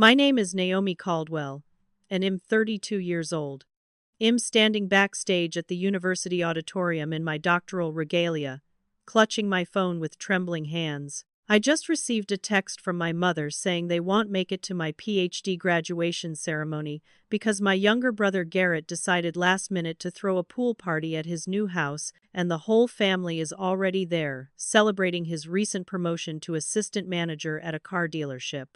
My name is Naomi Caldwell, and I'm 32 years old. I'm standing backstage at the university auditorium in my doctoral regalia, clutching my phone with trembling hands. I just received a text from my mother saying they won't make it to my PhD graduation ceremony because my younger brother Garrett decided last minute to throw a pool party at his new house, and the whole family is already there, celebrating his recent promotion to assistant manager at a car dealership.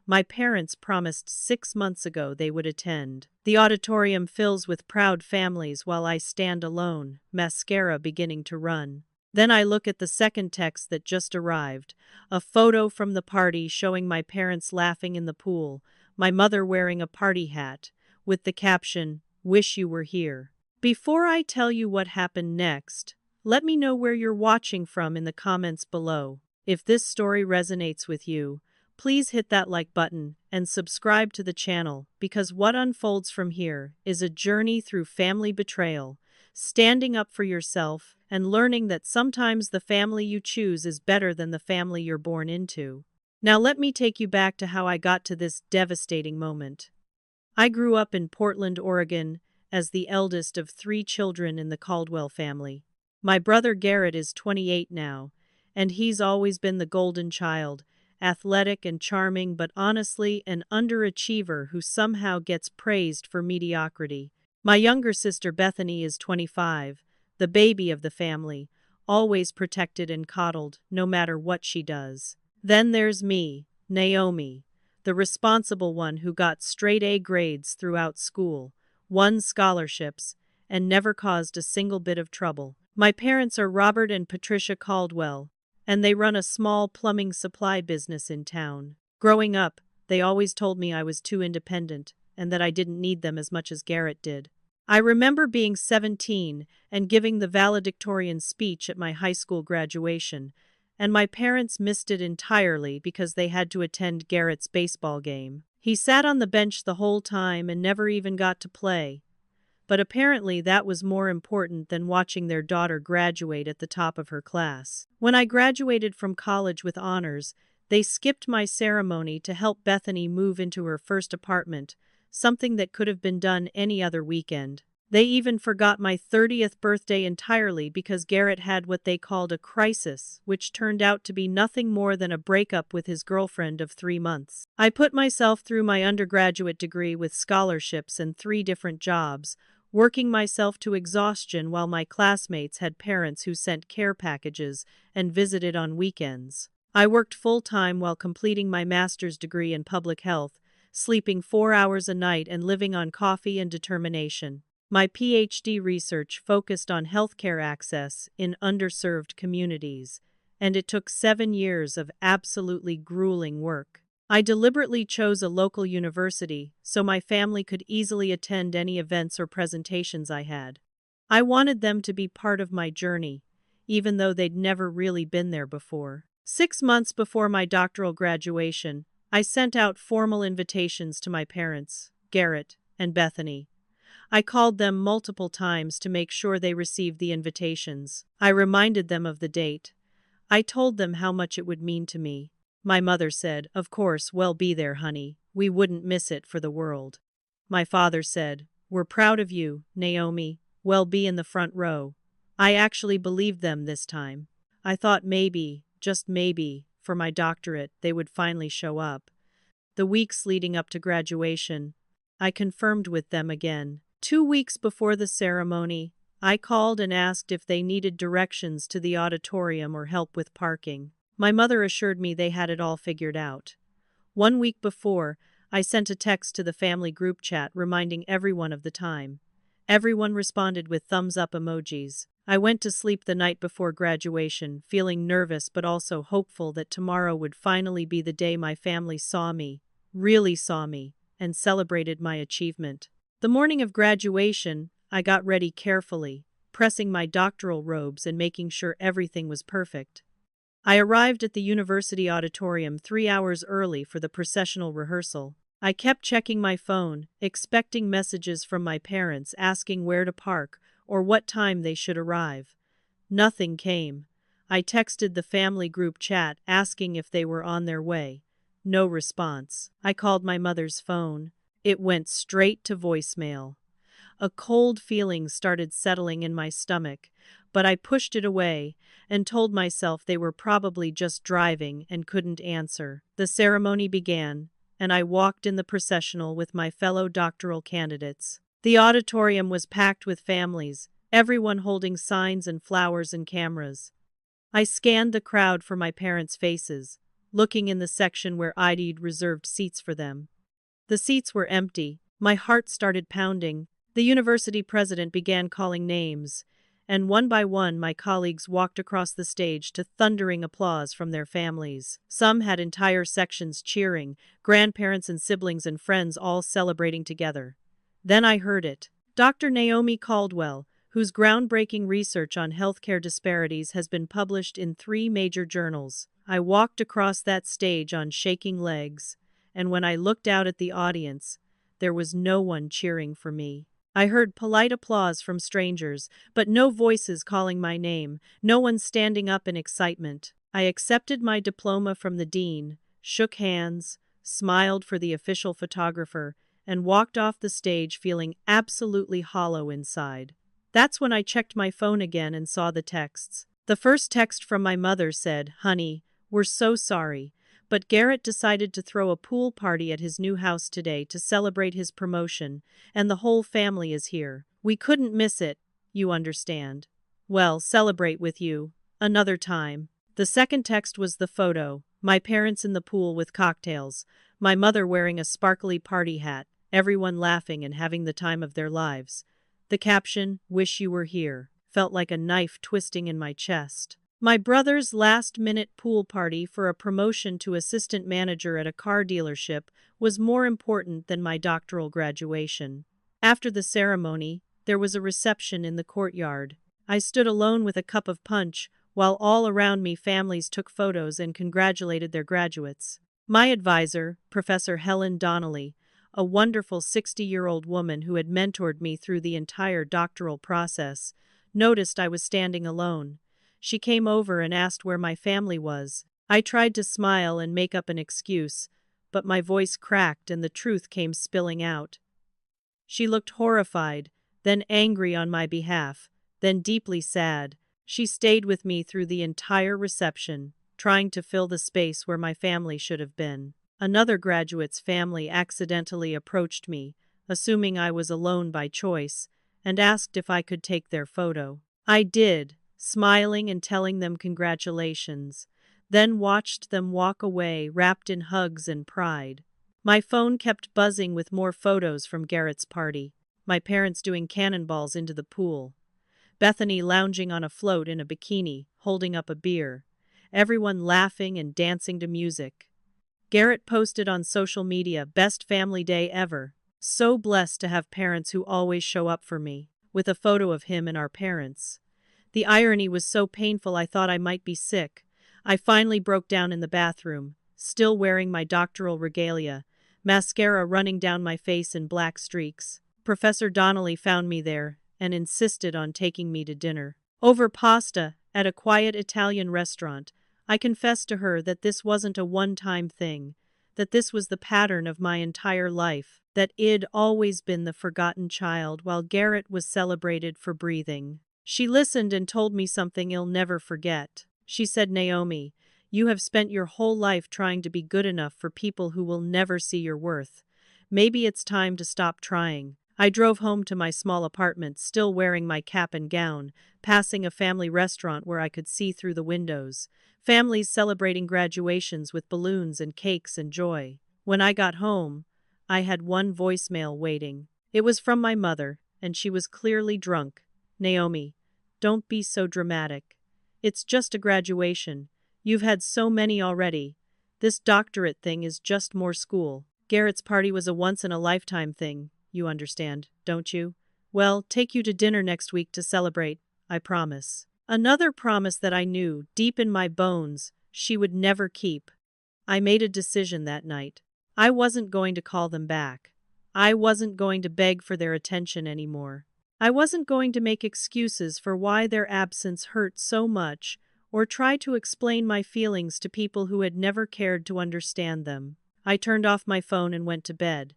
My parents promised 6 months ago they would attend. The auditorium fills with proud families while I stand alone, mascara beginning to run. Then I look at the second text that just arrived, a photo from the party showing my parents laughing in the pool, my mother wearing a party hat, with the caption, "Wish you were here." Before I tell you what happened next, let me know where you're watching from in the comments below. If this story resonates with you, please hit that like button and subscribe to the channel, because what unfolds from here is a journey through family betrayal, standing up for yourself, and learning that sometimes the family you choose is better than the family you're born into. Now let me take you back to how I got to this devastating moment. I grew up in Portland, Oregon, as the eldest of 3 children in the Caldwell family. My brother Garrett is 28 now, and he's always been the golden child, athletic and charming but honestly an underachiever who somehow gets praised for mediocrity. My younger sister Bethany is 25, the baby of the family, always protected and coddled, no matter what she does. Then there's me, Naomi, the responsible one who got straight A grades throughout school, won scholarships, and never caused a single bit of trouble. My parents are Robert and Patricia Caldwell, and they run a small plumbing supply business in town. Growing up, they always told me I was too independent, and that I didn't need them as much as Garrett did. I remember being 17 and giving the valedictorian speech at my high school graduation, and my parents missed it entirely because they had to attend Garrett's baseball game. He sat on the bench the whole time and never even got to play. But apparently that was more important than watching their daughter graduate at the top of her class. When I graduated from college with honors, they skipped my ceremony to help Bethany move into her first apartment, something that could have been done any other weekend. They even forgot my 30th birthday entirely because Garrett had what they called a crisis, which turned out to be nothing more than a breakup with his girlfriend of 3 months. I put myself through my undergraduate degree with scholarships and 3 different jobs, working myself to exhaustion while my classmates had parents who sent care packages and visited on weekends. I worked full-time while completing my master's degree in public health, sleeping 4 hours a night and living on coffee and determination. My PhD research focused on healthcare access in underserved communities, and it took 7 years of absolutely grueling work. I deliberately chose a local university so my family could easily attend any events or presentations I had. I wanted them to be part of my journey, even though they'd never really been there before. 6 months before my doctoral graduation, I sent out formal invitations to my parents, Garrett and Bethany. I called them multiple times to make sure they received the invitations. I reminded them of the date. I told them how much it would mean to me. My mother said, "Of course, we'll be there, honey. We wouldn't miss it for the world." My father said, "We're proud of you, Naomi. We'll be in the front row." I actually believed them this time. I thought maybe, just maybe, for my doctorate, they would finally show up. The weeks leading up to graduation, I confirmed with them again. 2 weeks before the ceremony, I called and asked if they needed directions to the auditorium or help with parking. My mother assured me they had it all figured out. 1 week before, I sent a text to the family group chat reminding everyone of the time. Everyone responded with thumbs up emojis. I went to sleep the night before graduation, feeling nervous but also hopeful that tomorrow would finally be the day my family saw me, really saw me, and celebrated my achievement. The morning of graduation, I got ready carefully, pressing my doctoral robes and making sure everything was perfect. I arrived at the university auditorium 3 hours early for the processional rehearsal. I kept checking my phone, expecting messages from my parents asking where to park or what time they should arrive. Nothing came. I texted the family group chat asking if they were on their way. No response. I called my mother's phone. It went straight to voicemail. A cold feeling started settling in my stomach, but I pushed it away and told myself they were probably just driving and couldn't answer. The ceremony began, and I walked in the processional with my fellow doctoral candidates. The auditorium was packed with families, everyone holding signs and flowers and cameras. I scanned the crowd for my parents' faces, looking in the section where I'd reserved seats for them. The seats were empty. My heart started pounding. The university president began calling names, and one by one my colleagues walked across the stage to thundering applause from their families. Some had entire sections cheering, grandparents and siblings and friends all celebrating together. Then I heard it. Dr. Naomi Caldwell, whose groundbreaking research on healthcare disparities has been published in 3 major journals. I walked across that stage on shaking legs, and when I looked out at the audience, there was no one cheering for me. I heard polite applause from strangers, but no voices calling my name, no one standing up in excitement. I accepted my diploma from the dean, shook hands, smiled for the official photographer, and walked off the stage feeling absolutely hollow inside. That's when I checked my phone again and saw the texts. The first text from my mother said, "Honey, we're so sorry, but Garrett decided to throw a pool party at his new house today to celebrate his promotion, and the whole family is here. We couldn't miss it, you understand. Well, celebrate with you. Another time." The second text was the photo, my parents in the pool with cocktails, my mother wearing a sparkly party hat, everyone laughing and having the time of their lives. The caption, "Wish you were here," felt like a knife twisting in my chest. My brother's last-minute pool party for a promotion to assistant manager at a car dealership was more important than my doctoral graduation. After the ceremony, there was a reception in the courtyard. I stood alone with a cup of punch, while all around me families took photos and congratulated their graduates. My advisor, Professor Helen Donnelly, a wonderful 60-year-old woman who had mentored me through the entire doctoral process, noticed I was standing alone. She came over and asked where my family was. I tried to smile and make up an excuse, but my voice cracked and the truth came spilling out. She looked horrified, then angry on my behalf, then deeply sad. She stayed with me through the entire reception, trying to fill the space where my family should have been. Another graduate's family accidentally approached me, assuming I was alone by choice, and asked if I could take their photo. I did, smiling and telling them congratulations, then watched them walk away wrapped in hugs and pride. My phone kept buzzing with more photos from Garrett's party, my parents doing cannonballs into the pool, Bethany lounging on a float in a bikini, holding up a beer, everyone laughing and dancing to music. Garrett posted on social media, "Best family day ever. So blessed to have parents who always show up for me," with a photo of him and our parents. The irony was so painful I thought I might be sick. I finally broke down in the bathroom, still wearing my doctoral regalia, mascara running down my face in black streaks. Professor Donnelly found me there and insisted on taking me to dinner. Over pasta, at a quiet Italian restaurant, I confessed to her that this wasn't a one-time thing, that this was the pattern of my entire life, that I'd always been the forgotten child while Garrett was celebrated for breathing. She listened and told me something I'll never forget. She said, "Naomi, you have spent your whole life trying to be good enough for people who will never see your worth. Maybe it's time to stop trying." I drove home to my small apartment, still wearing my cap and gown, passing a family restaurant where I could see through the windows. Families celebrating graduations with balloons and cakes and joy. When I got home, I had one voicemail waiting. It was from my mother, and she was clearly drunk. "Naomi, don't be so dramatic. It's just a graduation. You've had so many already. This doctorate thing is just more school. Garrett's party was a once-in-a-lifetime thing. You understand, don't you? Well, take you to dinner next week to celebrate, I promise." Another promise that I knew, deep in my bones, she would never keep. I made a decision that night. I wasn't going to call them back. I wasn't going to beg for their attention anymore. I wasn't going to make excuses for why their absence hurt so much, or try to explain my feelings to people who had never cared to understand them. I turned off my phone and went to bed.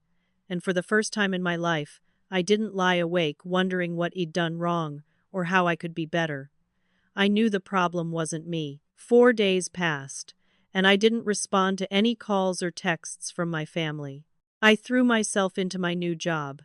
And for the first time in my life, I didn't lie awake wondering what I'd done wrong or how I could be better. I knew the problem wasn't me. 4 days passed, and I didn't respond to any calls or texts from my family. I threw myself into my new job.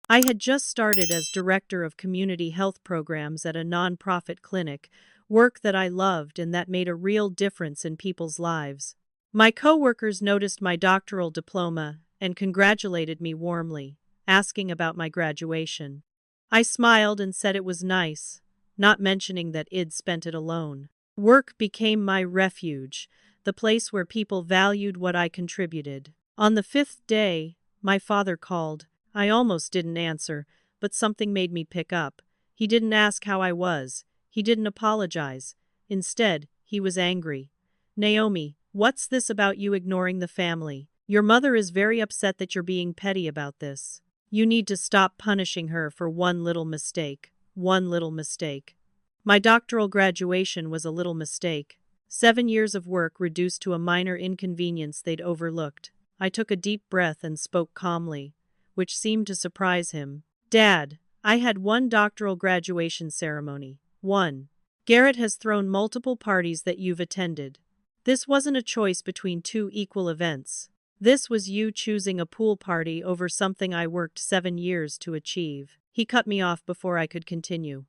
I had just started as director of community health programs at a nonprofit clinic, work that I loved and that made a real difference in people's lives. My coworkers noticed my doctoral diploma and congratulated me warmly, asking about my graduation. I smiled and said it was nice, not mentioning that I'd spent it alone. Work became my refuge, the place where people valued what I contributed. On the 5th day, my father called. I almost didn't answer, but something made me pick up. He didn't ask how I was. He didn't apologize. Instead, he was angry. "Naomi, what's this about you ignoring the family? Your mother is very upset that you're being petty about this. You need to stop punishing her for one little mistake. One little mistake." My doctoral graduation was a little mistake. 7 years of work reduced to a minor inconvenience they'd overlooked. I took a deep breath and spoke calmly, which seemed to surprise him. "Dad, I had one doctoral graduation ceremony. One. Garrett has thrown multiple parties that you've attended. This wasn't a choice between two equal events. This was you choosing a pool party over something I worked 7 years to achieve." He cut me off before I could continue.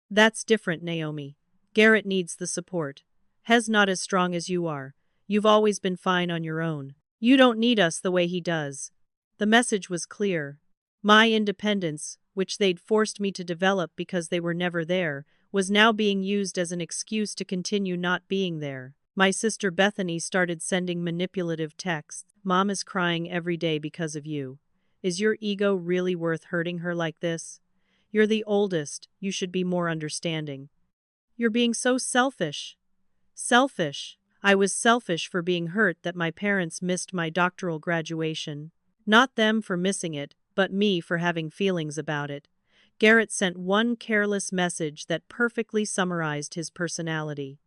"That's different, Naomi. Garrett needs the support. He's not as strong as you are. You've always been fine on your own. You don't need us the way he does." The message was clear. My independence, which they'd forced me to develop because they were never there, was now being used as an excuse to continue not being there. My sister Bethany started sending manipulative texts. "Mom is crying every day because of you. Is your ego really worth hurting her like this? You're the oldest, you should be more understanding. You're being so selfish." Selfish. I was selfish for being hurt that my parents missed my doctoral graduation. Not them for missing it, but me for having feelings about it. Garrett sent one careless message that perfectly summarized his personality.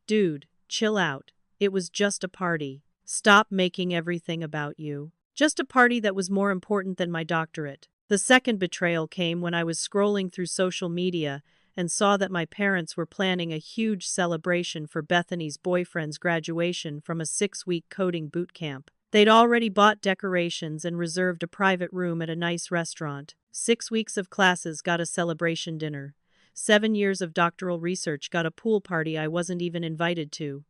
"Dude, chill out. It was just a party. Stop making everything about you. Just a party that was more important than my doctorate." The second betrayal came when I was scrolling through social media and saw that my parents were planning a huge celebration for Bethany's boyfriend's graduation from a 6-week coding boot camp. They'd already bought decorations and reserved a private room at a nice restaurant. 6 weeks of classes got a celebration dinner. 7 years of doctoral research got a pool party I wasn't even invited to.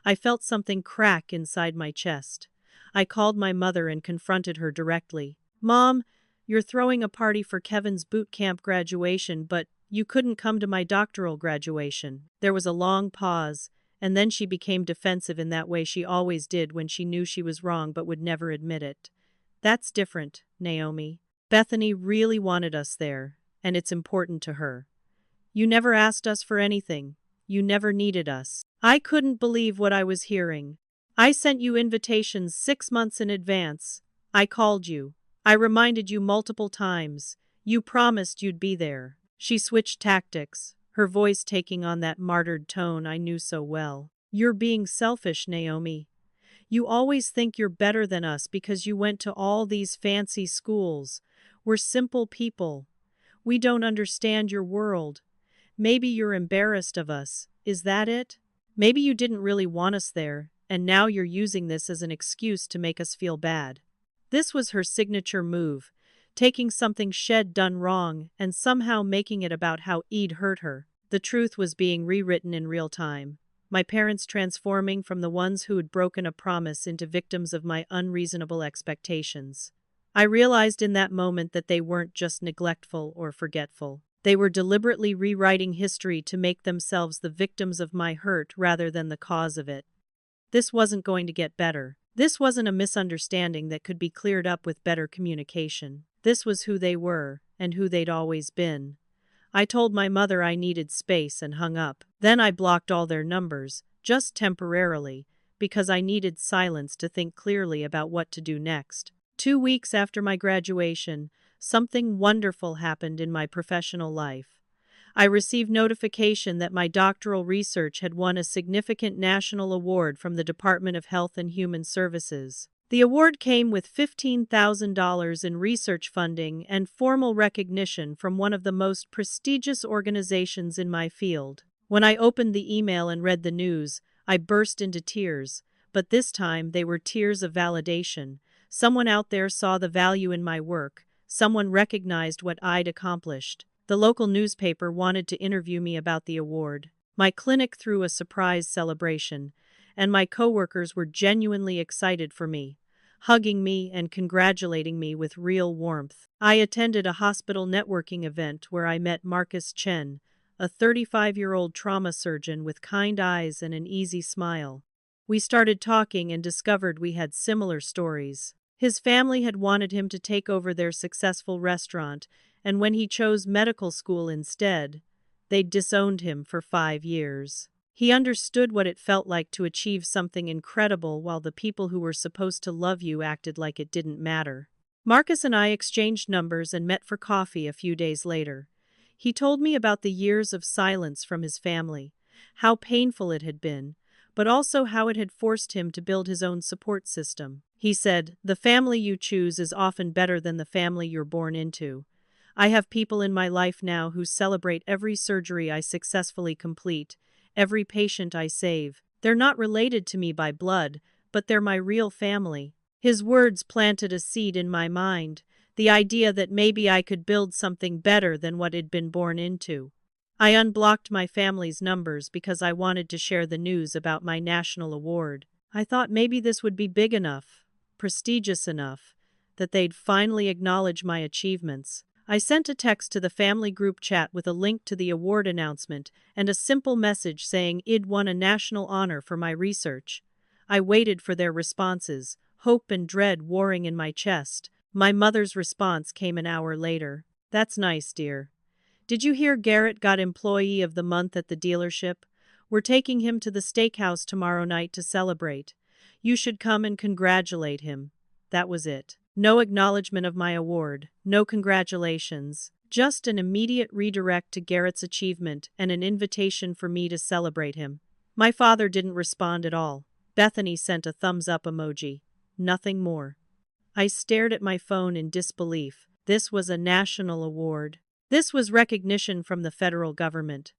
I felt something crack inside my chest. I called my mother and confronted her directly. "Mom, you're throwing a party for Kevin's boot camp graduation, but you couldn't come to my doctoral graduation." There was a long pause, and then she became defensive in that way she always did when she knew she was wrong but would never admit it. "That's different, Naomi. Bethany really wanted us there, and it's important to her. You never asked us for anything. You never needed us." I couldn't believe what I was hearing. "I sent you invitations 6 months in advance. I called you. I reminded you multiple times. You promised you'd be there." She switched tactics, her voice taking on that martyred tone I knew so well. "You're being selfish, Naomi. You always think you're better than us because you went to all these fancy schools. We're simple people. We don't understand your world. Maybe you're embarrassed of us. Is that it? Maybe you didn't really want us there, and now you're using this as an excuse to make us feel bad." This was her signature move, taking something she'd done wrong and somehow making it about how I'd hurt her. The truth was being rewritten in real time. My parents transforming from the ones who had broken a promise into victims of my unreasonable expectations. I realized in that moment that they weren't just neglectful or forgetful. They were deliberately rewriting history to make themselves the victims of my hurt rather than the cause of it. This wasn't going to get better. This wasn't a misunderstanding that could be cleared up with better communication. This was who they were, and who they'd always been. I told my mother I needed space and hung up. Then I blocked all their numbers, just temporarily, because I needed silence to think clearly about what to do next. 2 weeks after my graduation, something wonderful happened in my professional life. I received notification that my doctoral research had won a significant national award from the Department of Health and Human Services. The award came with $15,000 in research funding and formal recognition from one of the most prestigious organizations in my field. When I opened the email and read the news, I burst into tears, but this time they were tears of validation. Someone out there saw the value in my work. Someone recognized what I'd accomplished. The local newspaper wanted to interview me about the award. My clinic threw a surprise celebration, and my coworkers were genuinely excited for me, hugging me and congratulating me with real warmth. I attended a hospital networking event where I met Marcus Chen, a 35-year-old trauma surgeon with kind eyes and an easy smile. We started talking and discovered we had similar stories. His family had wanted him to take over their successful restaurant, and when he chose medical school instead, they'd disowned him for 5 years. He understood what it felt like to achieve something incredible while the people who were supposed to love you acted like it didn't matter. Marcus and I exchanged numbers and met for coffee a few days later. He told me about the years of silence from his family, how painful it had been, but also how it had forced him to build his own support system. He said, "The family you choose is often better than the family you're born into. I have people in my life now who celebrate every surgery I successfully complete, every patient I save. They're not related to me by blood, but they're my real family." His words planted a seed in my mind, the idea that maybe I could build something better than what I'd been born into. I unblocked my family's numbers because I wanted to share the news about my national award. I thought maybe this would be big enough, prestigious enough, that they'd finally acknowledge my achievements. I sent a text to the family group chat with a link to the award announcement and a simple message saying I'd won a national honor for my research. I waited for their responses, hope and dread warring in my chest. My mother's response came an hour later. "That's nice, dear. Did you hear Garrett got Employee of the Month at the dealership? We're taking him to the steakhouse tomorrow night to celebrate. You should come and congratulate him." That was it. No acknowledgement of my award, no congratulations, just an immediate redirect to Garrett's achievement and an invitation for me to celebrate him. My father didn't respond at all. Bethany sent a thumbs-up emoji. Nothing more. I stared at my phone in disbelief. This was a national award. This was recognition from the federal government.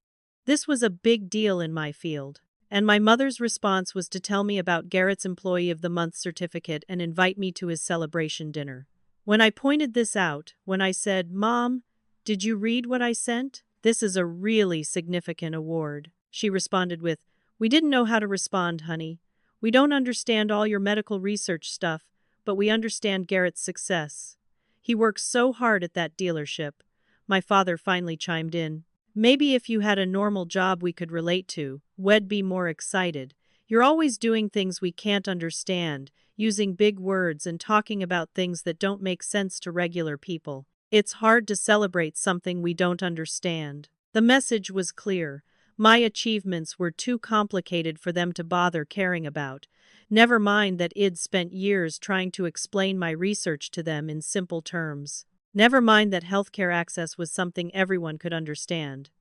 This was a big deal in my field. And my mother's response was to tell me about Garrett's Employee of the Month certificate and invite me to his celebration dinner. When I pointed this out, when I said, "Mom, did you read what I sent? This is a really significant award," she responded with, "We didn't know how to respond, honey. We don't understand all your medical research stuff, but we understand Garrett's success. He works so hard at that dealership." My father finally chimed in. "Maybe if you had a normal job we could relate to, we'd be more excited. You're always doing things we can't understand, using big words and talking about things that don't make sense to regular people. It's hard to celebrate something we don't understand." The message was clear. My achievements were too complicated for them to bother caring about. Never mind that I'd spent years trying to explain my research to them in simple terms. Never mind that healthcare access was something everyone could understand.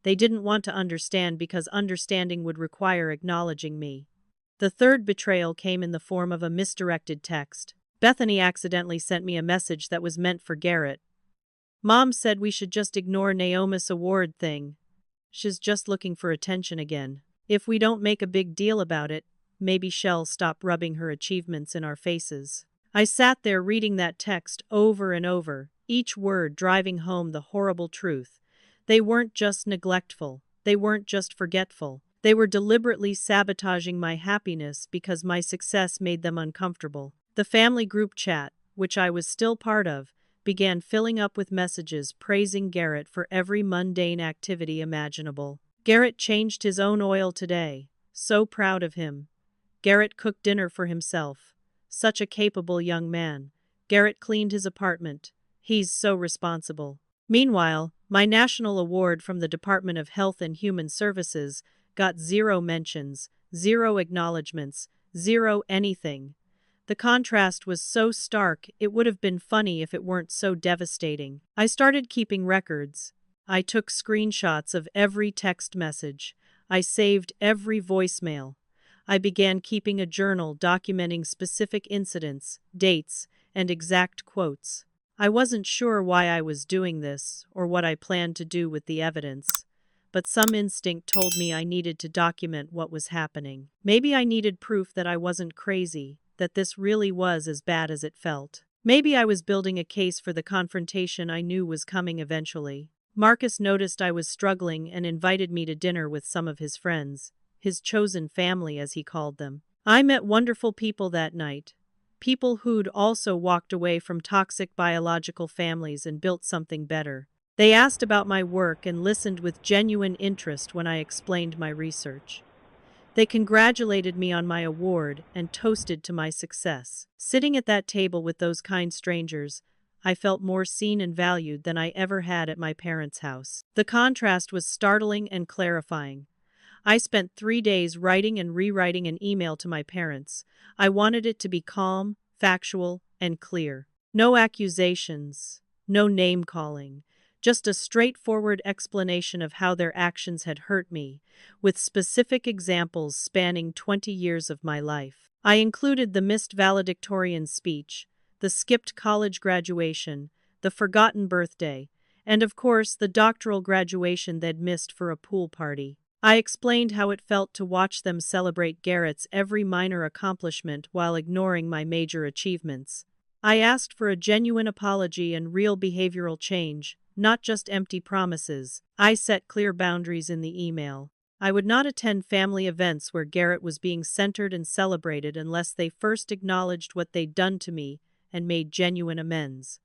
They didn't want to understand because understanding would require acknowledging me. The third betrayal came in the form of a misdirected text. Bethany accidentally sent me a message that was meant for Garrett. "Mom said we should just ignore Naomi's award thing. She's just looking for attention again. If we don't make a big deal about it, maybe she'll stop rubbing her achievements in our faces." I sat there reading that text over and over, each word driving home the horrible truth. They weren't just neglectful. They weren't just forgetful. They were deliberately sabotaging my happiness because my success made them uncomfortable. The family group chat, which I was still part of, began filling up with messages praising Garrett for every mundane activity imaginable. Garrett changed his own oil today. So proud of him. Garrett cooked dinner for himself. Such a capable young man. Garrett cleaned his apartment. He's so responsible. Meanwhile, my national award from the Department of Health and Human Services got 0 mentions, 0 acknowledgments, 0 anything. The contrast was so stark, it would have been funny if it weren't so devastating. I started keeping records. I took screenshots of every text message. I saved every voicemail. I began keeping a journal documenting specific incidents, dates, and exact quotes. I wasn't sure why I was doing this, or what I planned to do with the evidence, but some instinct told me I needed to document what was happening. Maybe I needed proof that I wasn't crazy, that this really was as bad as it felt. Maybe I was building a case for the confrontation I knew was coming eventually. Marcus noticed I was struggling and invited me to dinner with some of his friends, his chosen family as he called them. I met wonderful people that night. People who'd also walked away from toxic biological families and built something better. They asked about my work and listened with genuine interest when I explained my research. They congratulated me on my award and toasted to my success. Sitting at that table with those kind strangers, I felt more seen and valued than I ever had at my parents' house. The contrast was startling and clarifying. I spent 3 days writing and rewriting an email to my parents. I wanted it to be calm, factual, and clear. No accusations, no name-calling. Just a straightforward explanation of how their actions had hurt me, with specific examples spanning 20 years of my life. I included the missed valedictorian speech, the skipped college graduation, the forgotten birthday, and of course the doctoral graduation they'd missed for a pool party. I explained how it felt to watch them celebrate Garrett's every minor accomplishment while ignoring my major achievements. I asked for a genuine apology and real behavioral change, not just empty promises. I set clear boundaries in the email. I would not attend family events where Garrett was being centered and celebrated unless they first acknowledged what they'd done to me and made genuine amends.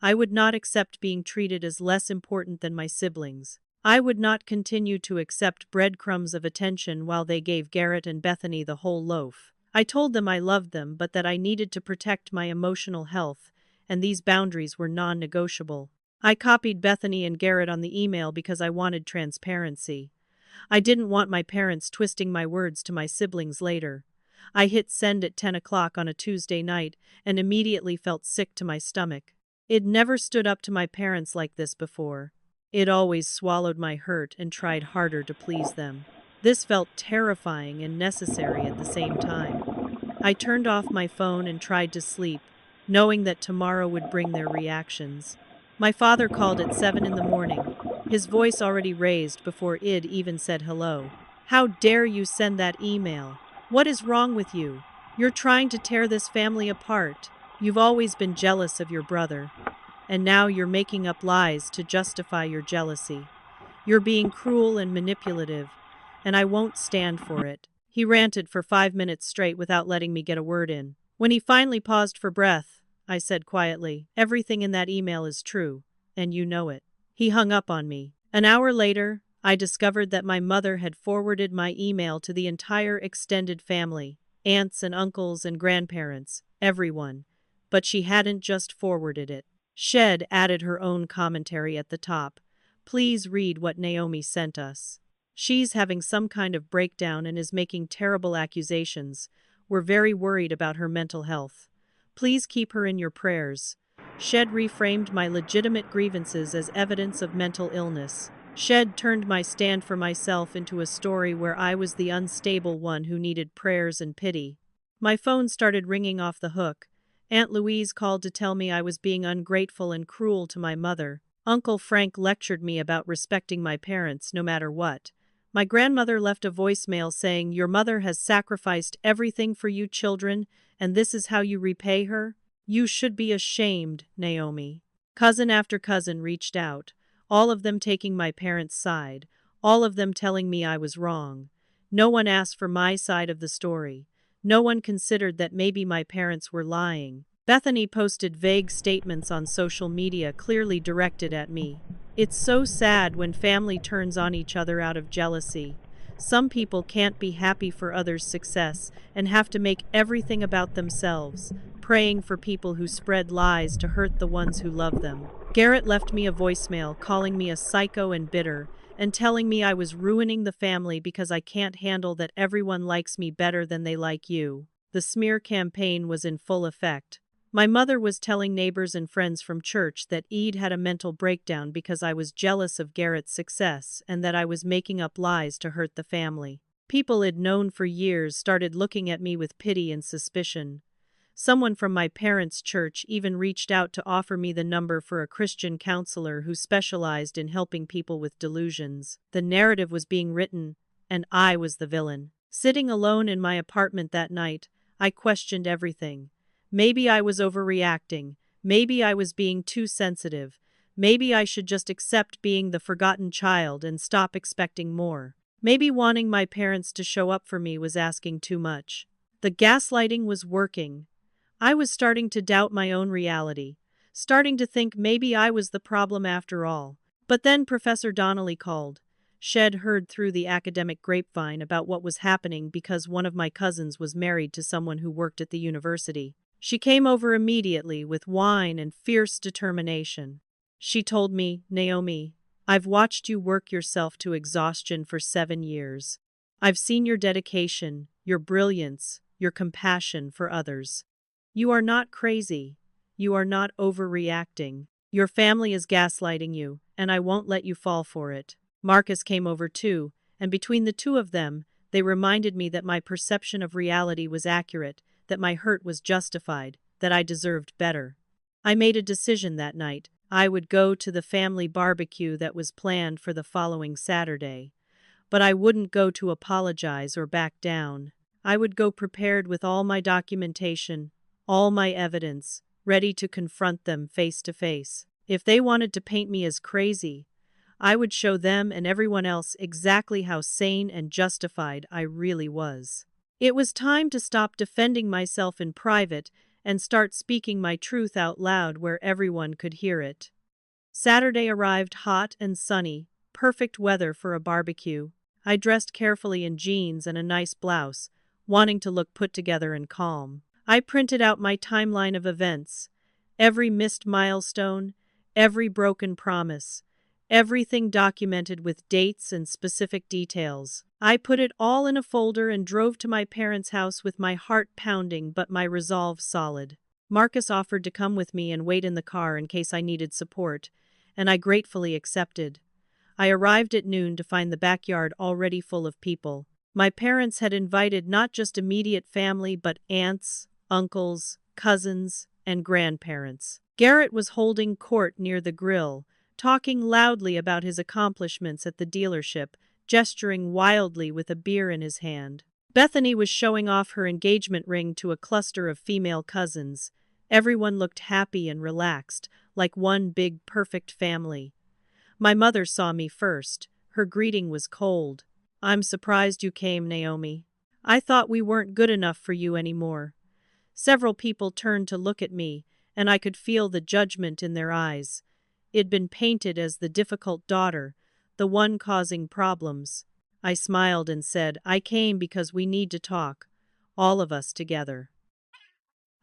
I would not accept being treated as less important than my siblings. I would not continue to accept breadcrumbs of attention while they gave Garrett and Bethany the whole loaf. I told them I loved them but that I needed to protect my emotional health, and these boundaries were non-negotiable. I copied Bethany and Garrett on the email because I wanted transparency. I didn't want my parents twisting my words to my siblings later. I hit send at 10 o'clock on a Tuesday night and immediately felt sick to my stomach. It never stood up to my parents like this before. It always swallowed my hurt and tried harder to please them. This felt terrifying and necessary at the same time. I turned off my phone and tried to sleep, knowing that tomorrow would bring their reactions. My father called at 7 in the morning, his voice already raised before Id even said hello. "How dare you send that email? What is wrong with you? You're trying to tear this family apart. You've always been jealous of your brother. And now you're making up lies to justify your jealousy. You're being cruel and manipulative, and I won't stand for it." He ranted for 5 minutes straight without letting me get a word in. When he finally paused for breath, I said quietly, "Everything in that email is true, and you know it." He hung up on me. An hour later, I discovered that my mother had forwarded my email to the entire extended family, aunts and uncles and grandparents, everyone. But she hadn't just forwarded it. Shed added her own commentary at the top. "Please read what Naomi sent us. She's having some kind of breakdown and is making terrible accusations. We're very worried about her mental health. Please keep her in your prayers." Shed reframed my legitimate grievances as evidence of mental illness. Shed turned my stand for myself into a story where I was the unstable one who needed prayers and pity. My phone started ringing off the hook. Aunt Louise called to tell me I was being ungrateful and cruel to my mother. Uncle Frank lectured me about respecting my parents no matter what. My grandmother left a voicemail saying, "Your mother has sacrificed everything for you children, and this is how you repay her? You should be ashamed, Naomi." Cousin after cousin reached out, all of them taking my parents' side, all of them telling me I was wrong. No one asked for my side of the story. No one considered that maybe my parents were lying. Bethany posted vague statements on social media clearly directed at me. It's so sad when family turns on each other out of jealousy. Some people can't be happy for others' success and have to make everything about themselves, praying for people who spread lies to hurt the ones who love them. Garrett left me a voicemail calling me a psycho and bitter, and telling me I was ruining the family because I can't handle that everyone likes me better than they like you. The smear campaign was in full effect. My mother was telling neighbors and friends from church that Eid had a mental breakdown because I was jealous of Garrett's success and that I was making up lies to hurt the family. People I'd known for years started looking at me with pity and suspicion. Someone from my parents' church even reached out to offer me the number for a Christian counselor who specialized in helping people with delusions. The narrative was being written, and I was the villain. Sitting alone in my apartment that night, I questioned everything. Maybe I was overreacting. Maybe I was being too sensitive. Maybe I should just accept being the forgotten child and stop expecting more. Maybe wanting my parents to show up for me was asking too much. The gaslighting was working. I was starting to doubt my own reality, starting to think maybe I was the problem after all. But then Professor Donnelly called. She'd heard through the academic grapevine about what was happening because one of my cousins was married to someone who worked at the university. She came over immediately with wine and fierce determination. She told me, "Naomi, I've watched you work yourself to exhaustion for 7 years. I've seen your dedication, your brilliance, your compassion for others. You are not crazy. You are not overreacting. Your family is gaslighting you, and I won't let you fall for it." Marcus came over too, and between the two of them, they reminded me that my perception of reality was accurate, that my hurt was justified, that I deserved better. I made a decision that night. I would go to the family barbecue that was planned for the following Saturday. But I wouldn't go to apologize or back down. I would go prepared with all my documentation, all my evidence, ready to confront them face to face. If they wanted to paint me as crazy, I would show them and everyone else exactly how sane and justified I really was. It was time to stop defending myself in private and start speaking my truth out loud where everyone could hear it. Saturday arrived hot and sunny, perfect weather for a barbecue. I dressed carefully in jeans and a nice blouse, wanting to look put together and calm. I printed out my timeline of events, every missed milestone, every broken promise, everything documented with dates and specific details. I put it all in a folder and drove to my parents' house with my heart pounding but my resolve solid. Marcus offered to come with me and wait in the car in case I needed support, and I gratefully accepted. I arrived at noon to find the backyard already full of people. My parents had invited not just immediate family but aunts, uncles, cousins, and grandparents. Garrett was holding court near the grill, talking loudly about his accomplishments at the dealership, gesturing wildly with a beer in his hand. Bethany was showing off her engagement ring to a cluster of female cousins. Everyone looked happy and relaxed, like one big perfect family. My mother saw me first. Her greeting was cold. "I'm surprised you came, Naomi. I thought we weren't good enough for you anymore." Several people turned to look at me, and I could feel the judgment in their eyes. It'd been painted as the difficult daughter, the one causing problems. I smiled and said, "I came because we need to talk, all of us together."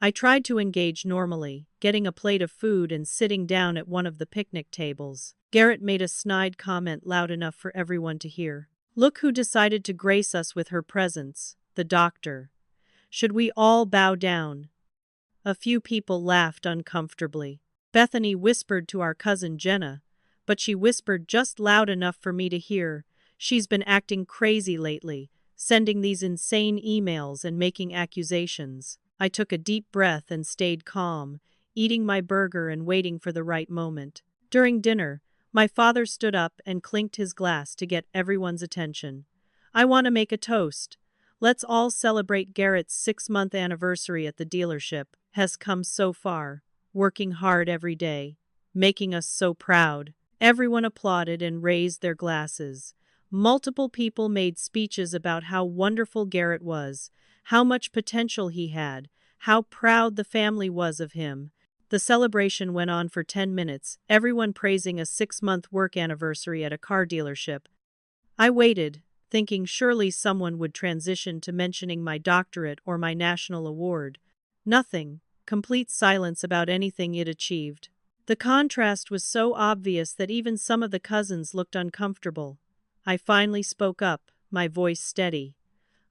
I tried to engage normally, getting a plate of food and sitting down at one of the picnic tables. Garrett made a snide comment loud enough for everyone to hear. "Look who decided to grace us with her presence, the doctor. Should we all bow down?" A few people laughed uncomfortably. Bethany whispered to our cousin Jenna, but she whispered just loud enough for me to hear. "She's been acting crazy lately, sending these insane emails and making accusations." I took a deep breath and stayed calm, eating my burger and waiting for the right moment. During dinner, my father stood up and clinked his glass to get everyone's attention. "I want to make a toast. Let's all celebrate Garrett's 6-month anniversary at the dealership. Has come so far, working hard every day, making us so proud." Everyone applauded and raised their glasses. Multiple people made speeches about how wonderful Garrett was, how much potential he had, how proud the family was of him. The celebration went on for 10 minutes, everyone praising a 6-month work anniversary at a car dealership. I waited, thinking surely someone would transition to mentioning my doctorate or my national award. Nothing. Complete silence about anything it achieved. The contrast was so obvious that even some of the cousins looked uncomfortable. I finally spoke up, my voice steady.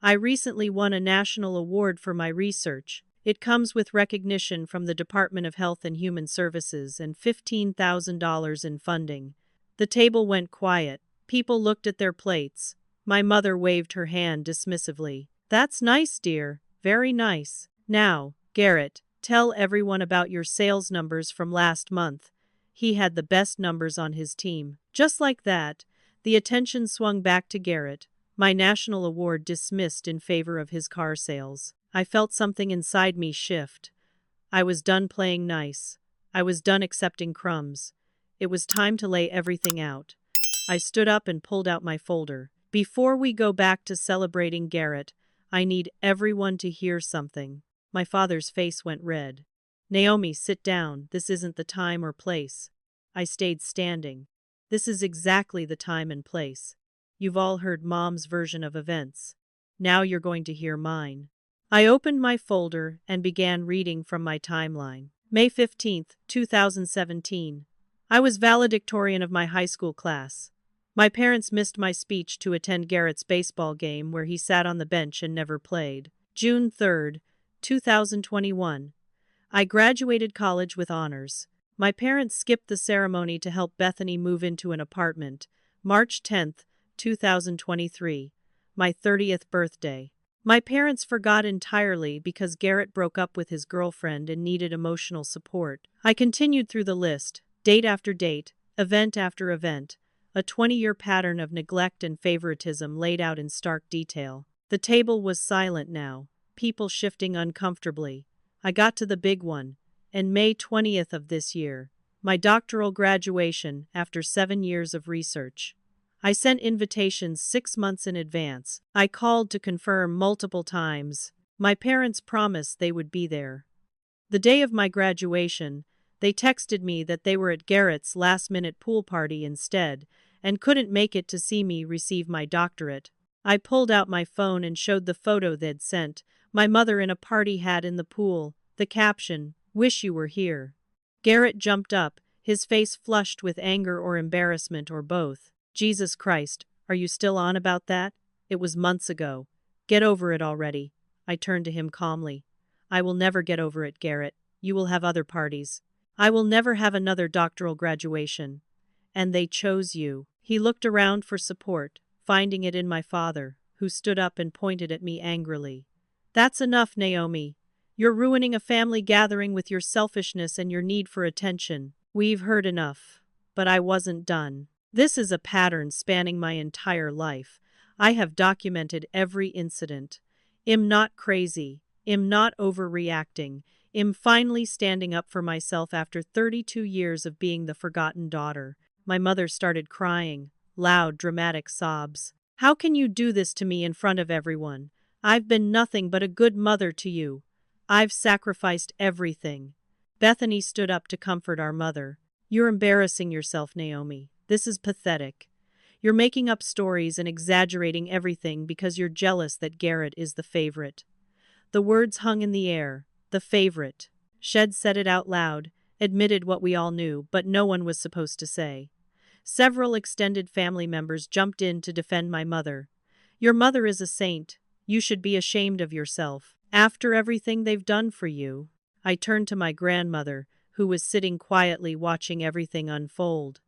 "I recently won a national award for my research. It comes with recognition from the Department of Health and Human Services and $15,000 in funding." The table went quiet. People looked at their plates. My mother waved her hand dismissively. That's nice, dear. Very nice. Now, Garrett, tell everyone about your sales numbers from last month. He had the best numbers on his team. Just like that, the attention swung back to Garrett, my national award dismissed in favor of his car sales. I felt something inside me shift. I was done playing nice. I was done accepting crumbs. It was time to lay everything out. I stood up and pulled out my folder. Before we go back to celebrating Garrett, I need everyone to hear something. My father's face went red. Naomi, sit down. This isn't the time or place. I stayed standing. This is exactly the time and place. You've all heard Mom's version of events. Now you're going to hear mine. I opened my folder and began reading from my timeline. May 15th, 2017. I was valedictorian of my high school class. My parents missed my speech to attend Garrett's baseball game where he sat on the bench and never played. June 3rd, 2021. I graduated college with honors. My parents skipped the ceremony to help Bethany move into an apartment. March 10th, 2023. My 30th birthday. My parents forgot entirely because Garrett broke up with his girlfriend and needed emotional support. I continued through the list, date after date, event after event, a 20-year pattern of neglect and favoritism laid out in stark detail. The table was silent now, people shifting uncomfortably. I got to the big one, and May 20th of this year, my doctoral graduation after 7 years of research. I sent invitations 6 months in advance. I called to confirm multiple times. My parents promised they would be there. The day of my graduation, they texted me that they were at Garrett's last-minute pool party instead and couldn't make it to see me receive my doctorate. I pulled out my phone and showed the photo they'd sent, my mother in a party hat in the pool, the caption, "Wish you were here." Garrett jumped up, his face flushed with anger or embarrassment or both. Jesus Christ, are you still on about that? It was months ago. Get over it already. I turned to him calmly. I will never get over it, Garrett. You will have other parties. I will never have another doctoral graduation. And they chose you. He looked around for support, finding it in my father, who stood up and pointed at me angrily. That's enough, Naomi. You're ruining a family gathering with your selfishness and your need for attention. We've heard enough. But I wasn't done. This is a pattern spanning my entire life. I have documented every incident. I'm not crazy. I'm not overreacting. I'm finally standing up for myself after 32 years of being the forgotten daughter. My mother started crying, loud, dramatic sobs. How can you do this to me in front of everyone? I've been nothing but a good mother to you. I've sacrificed everything. Bethany stood up to comfort our mother. You're embarrassing yourself, Naomi. This is pathetic. You're making up stories and exaggerating everything because you're jealous that Garrett is the favorite. The words hung in the air. The favorite. Shed said it out loud, admitted what we all knew, but no one was supposed to say. Several extended family members jumped in to defend my mother. Your mother is a saint. You should be ashamed of yourself. After everything they've done for you. I turned to my grandmother, who was sitting quietly watching everything unfold.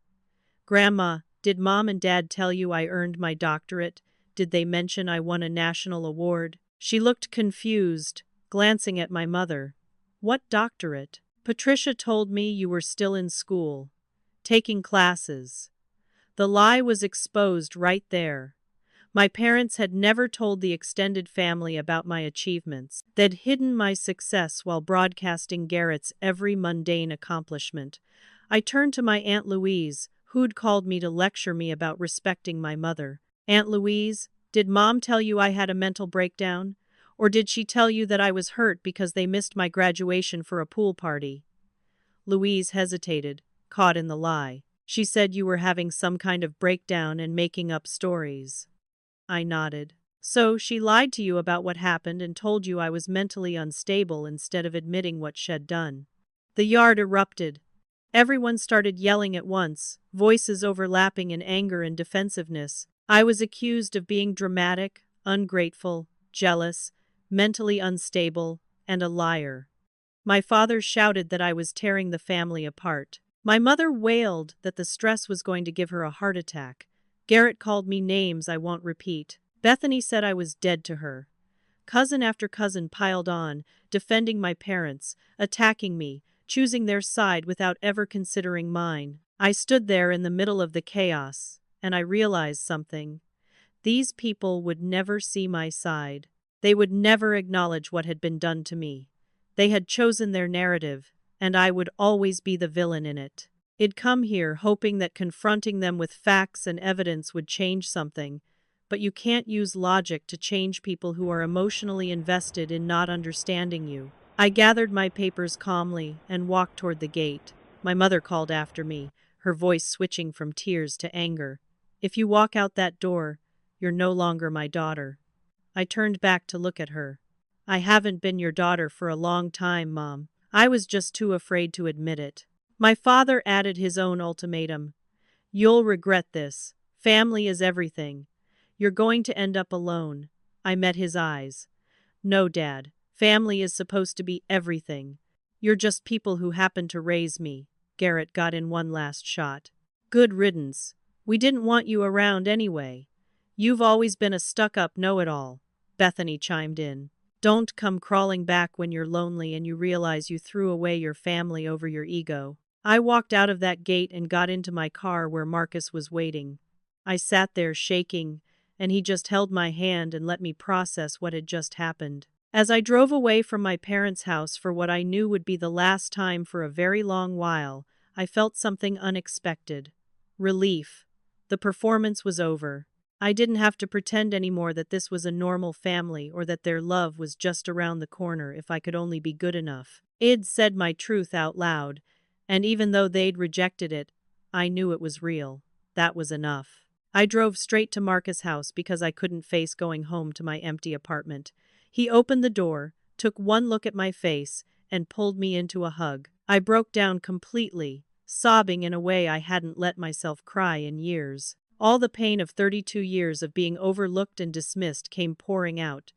Grandma, did Mom and Dad tell you I earned my doctorate? Did they mention I won a national award? She looked confused, glancing at my mother. What doctorate? Patricia told me you were still in school, taking classes. The lie was exposed right there. My parents had never told the extended family about my achievements. They'd hidden my success while broadcasting Garrett's every mundane accomplishment. I turned to my Aunt Louise, who'd called me to lecture me about respecting my mother. Aunt Louise, did Mom tell you I had a mental breakdown? Or did she tell you that I was hurt because they missed my graduation for a pool party? Louise hesitated, caught in the lie. She said you were having some kind of breakdown and making up stories. I nodded. So she lied to you about what happened and told you I was mentally unstable instead of admitting what she'd done. The yard erupted. Everyone started yelling at once, voices overlapping in anger and defensiveness. I was accused of being dramatic, ungrateful, jealous, mentally unstable, and a liar. My father shouted that I was tearing the family apart. My mother wailed that the stress was going to give her a heart attack. Garrett called me names I won't repeat. Bethany said I was dead to her. Cousin after cousin piled on, defending my parents, attacking me, choosing their side without ever considering mine. I stood there in the middle of the chaos, and I realized something. These people would never see my side. They would never acknowledge what had been done to me. They had chosen their narrative, and I would always be the villain in it. I'd come here hoping that confronting them with facts and evidence would change something, but you can't use logic to change people who are emotionally invested in not understanding you. I gathered my papers calmly and walked toward the gate. My mother called after me, her voice switching from tears to anger. "If you walk out that door, you're no longer my daughter." I turned back to look at her. "I haven't been your daughter for a long time, Mom. I was just too afraid to admit it." My father added his own ultimatum. "You'll regret this. Family is everything. You're going to end up alone." I met his eyes. "No, Dad. Family is supposed to be everything. You're just people who happened to raise me." Garrett got in one last shot. "Good riddance. We didn't want you around anyway. You've always been a stuck-up know-it-all," Bethany chimed in. "Don't come crawling back when you're lonely and you realize you threw away your family over your ego." I walked out of that gate and got into my car where Marcus was waiting. I sat there shaking, and he just held my hand and let me process what had just happened. As I drove away from my parents' house for what I knew would be the last time for a very long while, I felt something unexpected. Relief. The performance was over. I didn't have to pretend anymore that this was a normal family or that their love was just around the corner if I could only be good enough. I'd said my truth out loud, and even though they'd rejected it, I knew it was real. That was enough. I drove straight to Marcus' house because I couldn't face going home to my empty apartment. He opened the door, took one look at my face, and pulled me into a hug. I broke down completely, sobbing in a way I hadn't let myself cry in years. All the pain of 32 years of being overlooked and dismissed came pouring out.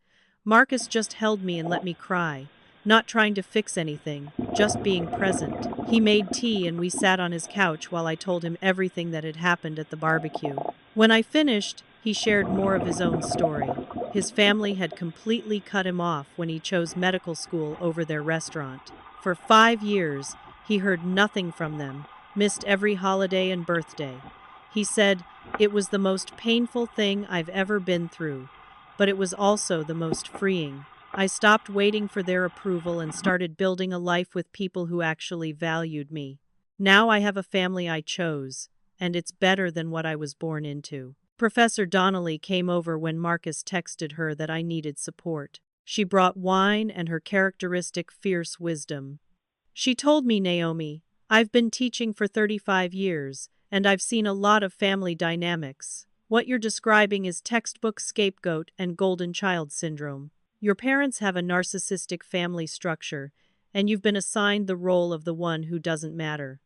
Marcus just held me and let me cry, not trying to fix anything, just being present. He made tea and we sat on his couch while I told him everything that had happened at the barbecue. When I finished, he shared more of his own story. His family had completely cut him off when he chose medical school over their restaurant. For 5 years, he heard nothing from them, missed every holiday and birthday. He said, "It was the most painful thing I've ever been through, but it was also the most freeing." I stopped waiting for their approval and started building a life with people who actually valued me. Now I have a family I chose, and it's better than what I was born into. Professor Donnelly came over when Marcus texted her that I needed support. She brought wine and her characteristic fierce wisdom. She told me, "Naomi, I've been teaching for 35 years, and I've seen a lot of family dynamics. What you're describing is textbook scapegoat and golden child syndrome. Your parents have a narcissistic family structure, and you've been assigned the role of the one who doesn't matter.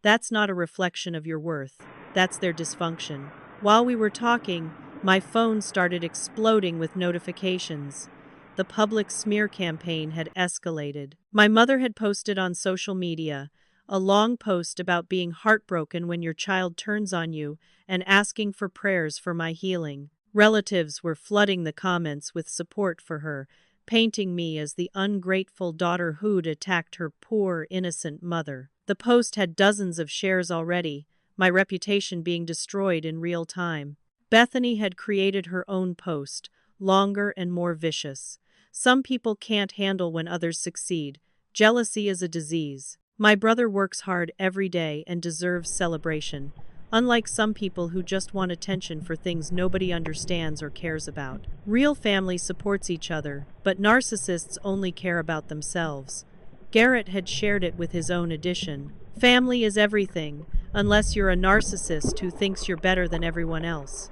That's not a reflection of your worth. That's their dysfunction." While we were talking, my phone started exploding with notifications. The public smear campaign had escalated. My mother had posted on social media a long post about being heartbroken when your child turns on you and asking for prayers for my healing. Relatives were flooding the comments with support for her, painting me as the ungrateful daughter who'd attacked her poor, innocent mother. The post had dozens of shares already, my reputation being destroyed in real time. Bethany had created her own post, longer and more vicious. "Some people can't handle when others succeed. Jealousy is a disease. My brother works hard every day and deserves celebration, unlike some people who just want attention for things nobody understands or cares about. Real family supports each other, but narcissists only care about themselves." Garrett had shared it with his own addition. "Family is everything, unless you're a narcissist who thinks you're better than everyone else."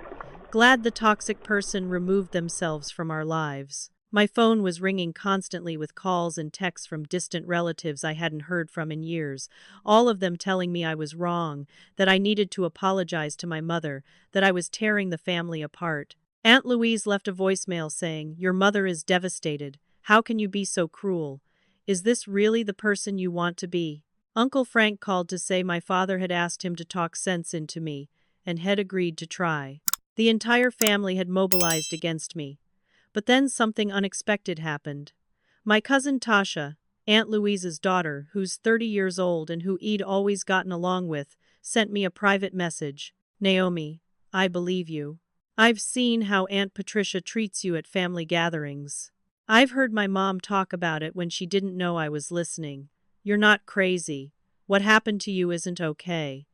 Glad the toxic person removed themselves from our lives. My phone was ringing constantly with calls and texts from distant relatives I hadn't heard from in years, all of them telling me I was wrong, that I needed to apologize to my mother, that I was tearing the family apart. Aunt Louise left a voicemail saying, "Your mother is devastated. How can you be so cruel? Is this really the person you want to be?" Uncle Frank called to say my father had asked him to talk sense into me, and had agreed to try. The entire family had mobilized against me. But then something unexpected happened. My cousin Tasha, Aunt Louise's daughter, who's 30 years old and who I'd always gotten along with, sent me a private message. "Naomi, I believe you. I've seen how Aunt Patricia treats you at family gatherings. I've heard my mom talk about it when she didn't know I was listening. You're not crazy. What happened to you isn't okay.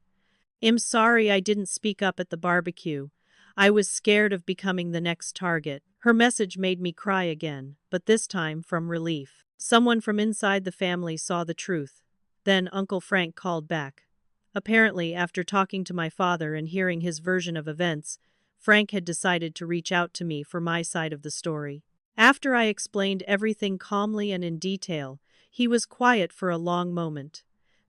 I'm sorry I didn't speak up at the barbecue. I was scared of becoming the next target." Her message made me cry again, but this time from relief. Someone from inside the family saw the truth. Then Uncle Frank called back. Apparently, after talking to my father and hearing his version of events, Frank had decided to reach out to me for my side of the story. After I explained everything calmly and in detail, he was quiet for a long moment.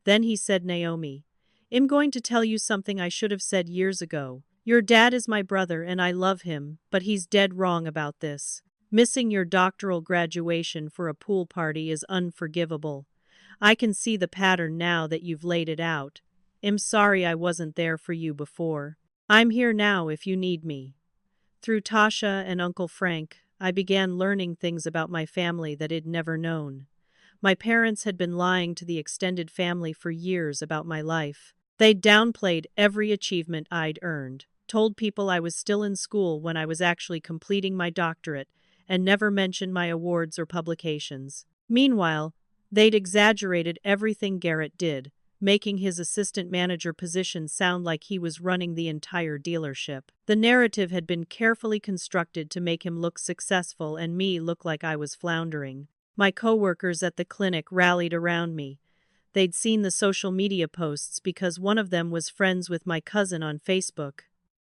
Then he said, "Naomi, I'm going to tell you something I should have said years ago. Your dad is my brother and I love him, but he's dead wrong about this. Missing your doctoral graduation for a pool party is unforgivable. I can see the pattern now that you've laid it out. I'm sorry I wasn't there for you before. I'm here now if you need me." Through Tasha and Uncle Frank, I began learning things about my family that I'd never known. My parents had been lying to the extended family for years about my life. They'd downplayed every achievement I'd earned, told people I was still in school when I was actually completing my doctorate, and never mentioned my awards or publications. Meanwhile, they'd exaggerated everything Garrett did, making his assistant manager position sound like he was running the entire dealership. The narrative had been carefully constructed to make him look successful and me look like I was floundering. My coworkers at the clinic rallied around me. They'd seen the social media posts because one of them was friends with my cousin on Facebook.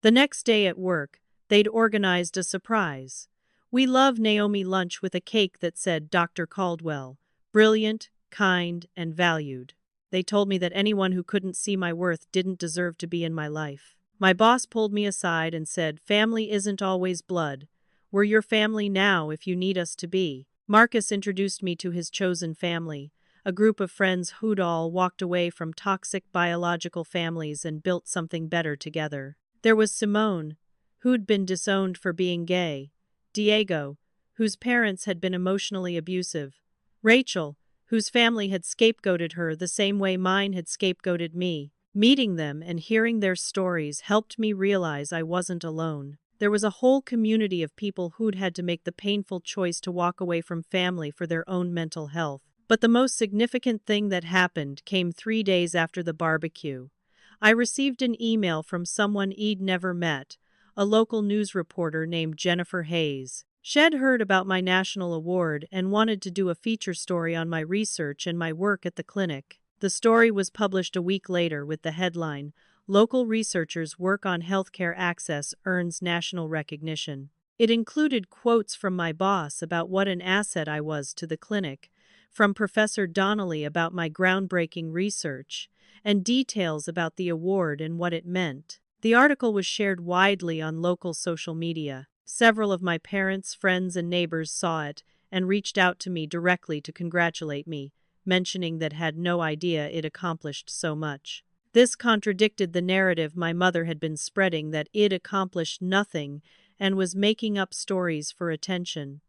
The next day at work, they'd organized a surprise. "We love Naomi" lunch with a cake that said Dr. Caldwell, brilliant, kind, and valued. They told me that anyone who couldn't see my worth didn't deserve to be in my life. My boss pulled me aside and said, "Family isn't always blood. We're your family now if you need us to be." Marcus introduced me to his chosen family, a group of friends who'd all walked away from toxic biological families and built something better together. There was Simone, who'd been disowned for being gay; Diego, whose parents had been emotionally abusive; Rachel, whose family had scapegoated her the same way mine had scapegoated me. Meeting them and hearing their stories helped me realize I wasn't alone. There was a whole community of people who'd had to make the painful choice to walk away from family for their own mental health. But the most significant thing that happened came 3 days after the barbecue. I received an email from someone I'd never met, a local news reporter named Jennifer Hayes. She'd heard about my national award and wanted to do a feature story on my research and my work at the clinic. The story was published a week later with the headline, "Local Researchers' Work on Healthcare Access Earns National Recognition." It included quotes from my boss about what an asset I was to the clinic, from Professor Donnelly about my groundbreaking research, and details about the award and what it meant. The article was shared widely on local social media. Several of my parents, friends, and neighbors saw it and reached out to me directly to congratulate me, mentioning that had no idea it accomplished so much. This contradicted the narrative my mother had been spreading that it accomplished nothing and was making up stories for attention.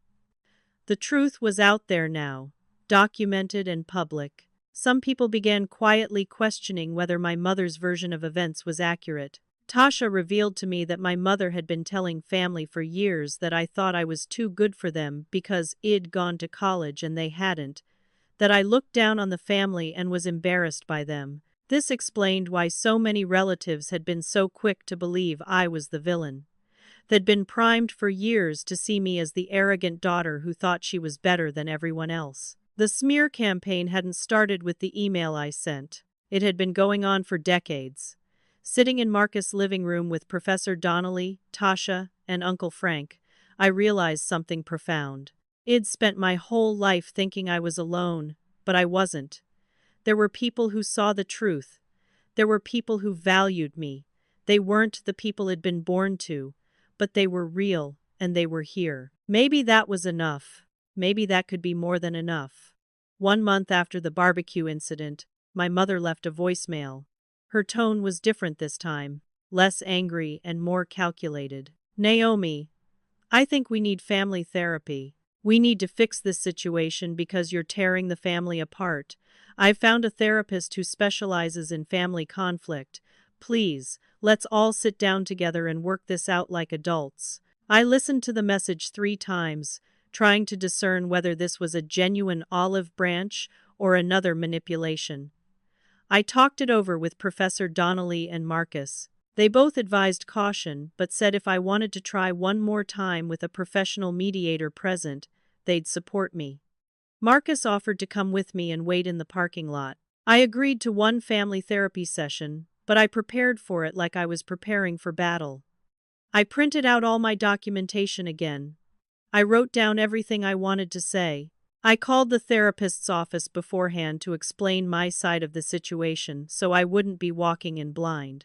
The truth was out there now, documented and public. Some people began quietly questioning whether my mother's version of events was accurate. Tasha revealed to me that my mother had been telling family for years that I thought I was too good for them because I'd gone to college and they hadn't, that I looked down on the family and was embarrassed by them. This explained why so many relatives had been so quick to believe I was the villain. They'd been primed for years to see me as the arrogant daughter who thought she was better than everyone else. The smear campaign hadn't started with the email I sent. It had been going on for decades. Sitting in Marcus' living room with Professor Donnelly, Tasha, and Uncle Frank, I realized something profound. I'd spent my whole life thinking I was alone, but I wasn't. There were people who saw the truth. There were people who valued me. They weren't the people I'd been born to, but they were real, and they were here. Maybe that was enough. Maybe that could be more than enough. 1 month after the barbecue incident, my mother left a voicemail. Her tone was different this time. less angry and more calculated. Naomi, I think we need family therapy. We need to fix this situation because you're tearing the family apart. I've found a therapist who specializes in family conflict. Please, let's all sit down together and work this out like adults. I listened to the message 3 times, trying to discern whether this was a genuine olive branch or another manipulation. I talked it over with Professor Donnelly and Marcus. They both advised caution, but said if I wanted to try one more time with a professional mediator present, they'd support me. Marcus offered to come with me and wait in the parking lot. I agreed to one family therapy session, but I prepared for it like I was preparing for battle. I printed out all my documentation again. I wrote down everything I wanted to say. I called the therapist's office beforehand to explain my side of the situation so I wouldn't be walking in blind.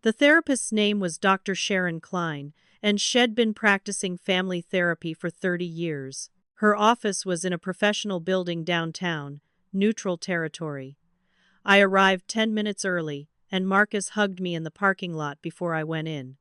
The therapist's name was Dr. Sharon Klein, and she'd been practicing family therapy for 30 years. Her office was in a professional building downtown, neutral territory. I arrived 10 minutes early, and Marcus hugged me in the parking lot before I went in.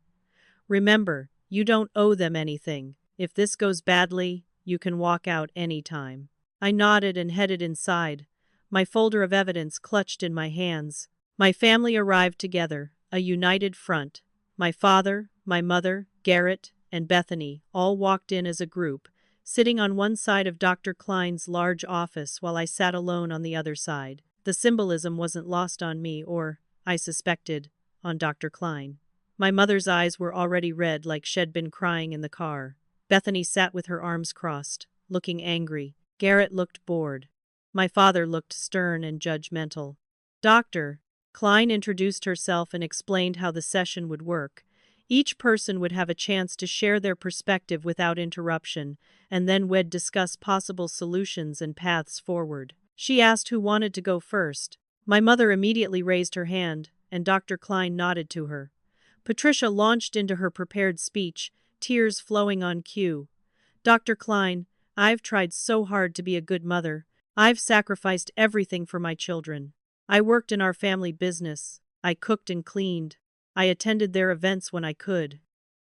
Remember, you don't owe them anything. If this goes badly, you can walk out any time. I nodded and headed inside, my folder of evidence clutched in my hands. My family arrived together, a united front. My father, my mother, Garrett, and Bethany all walked in as a group, sitting on one side of Dr. Klein's large office while I sat alone on the other side. The symbolism wasn't lost on me or, I suspected, on Dr. Klein. My mother's eyes were already red like she'd been crying in the car. Bethany sat with her arms crossed, looking angry. Garrett looked bored. My father looked stern and judgmental. Dr. Klein introduced herself and explained how the session would work. Each person would have a chance to share their perspective without interruption, and then we'd discuss possible solutions and paths forward. She asked who wanted to go first. My mother immediately raised her hand, and Dr. Klein nodded to her. Patricia launched into her prepared speech, tears flowing on cue. Dr. Klein, I've tried so hard to be a good mother. I've sacrificed everything for my children. I worked in our family business. I cooked and cleaned. I attended their events when I could.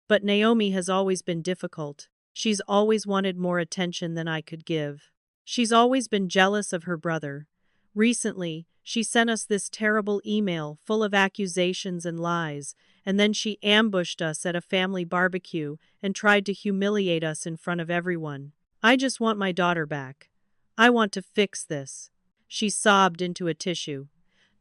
But Naomi has always been difficult. She's always wanted more attention than I could give. She's always been jealous of her brother. Recently, she sent us this terrible email full of accusations and lies, and then she ambushed us at a family barbecue and tried to humiliate us in front of everyone. I just want my daughter back. I want to fix this. She sobbed into a tissue.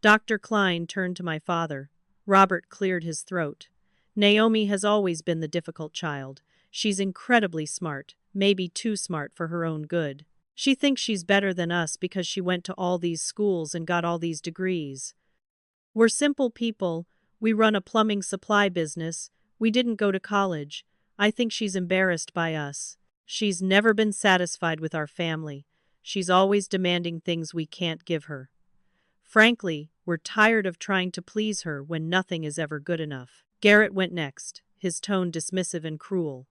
Dr. Klein turned to my father. Robert cleared his throat. Naomi has always been the difficult child. She's incredibly smart, maybe too smart for her own good. She thinks she's better than us because she went to all these schools and got all these degrees. We're simple people. We run a plumbing supply business. We didn't go to college. I think she's embarrassed by us. She's never been satisfied with our family. She's always demanding things we can't give her. Frankly, we're tired of trying to please her when nothing is ever good enough. Garrett went next, his tone dismissive and cruel.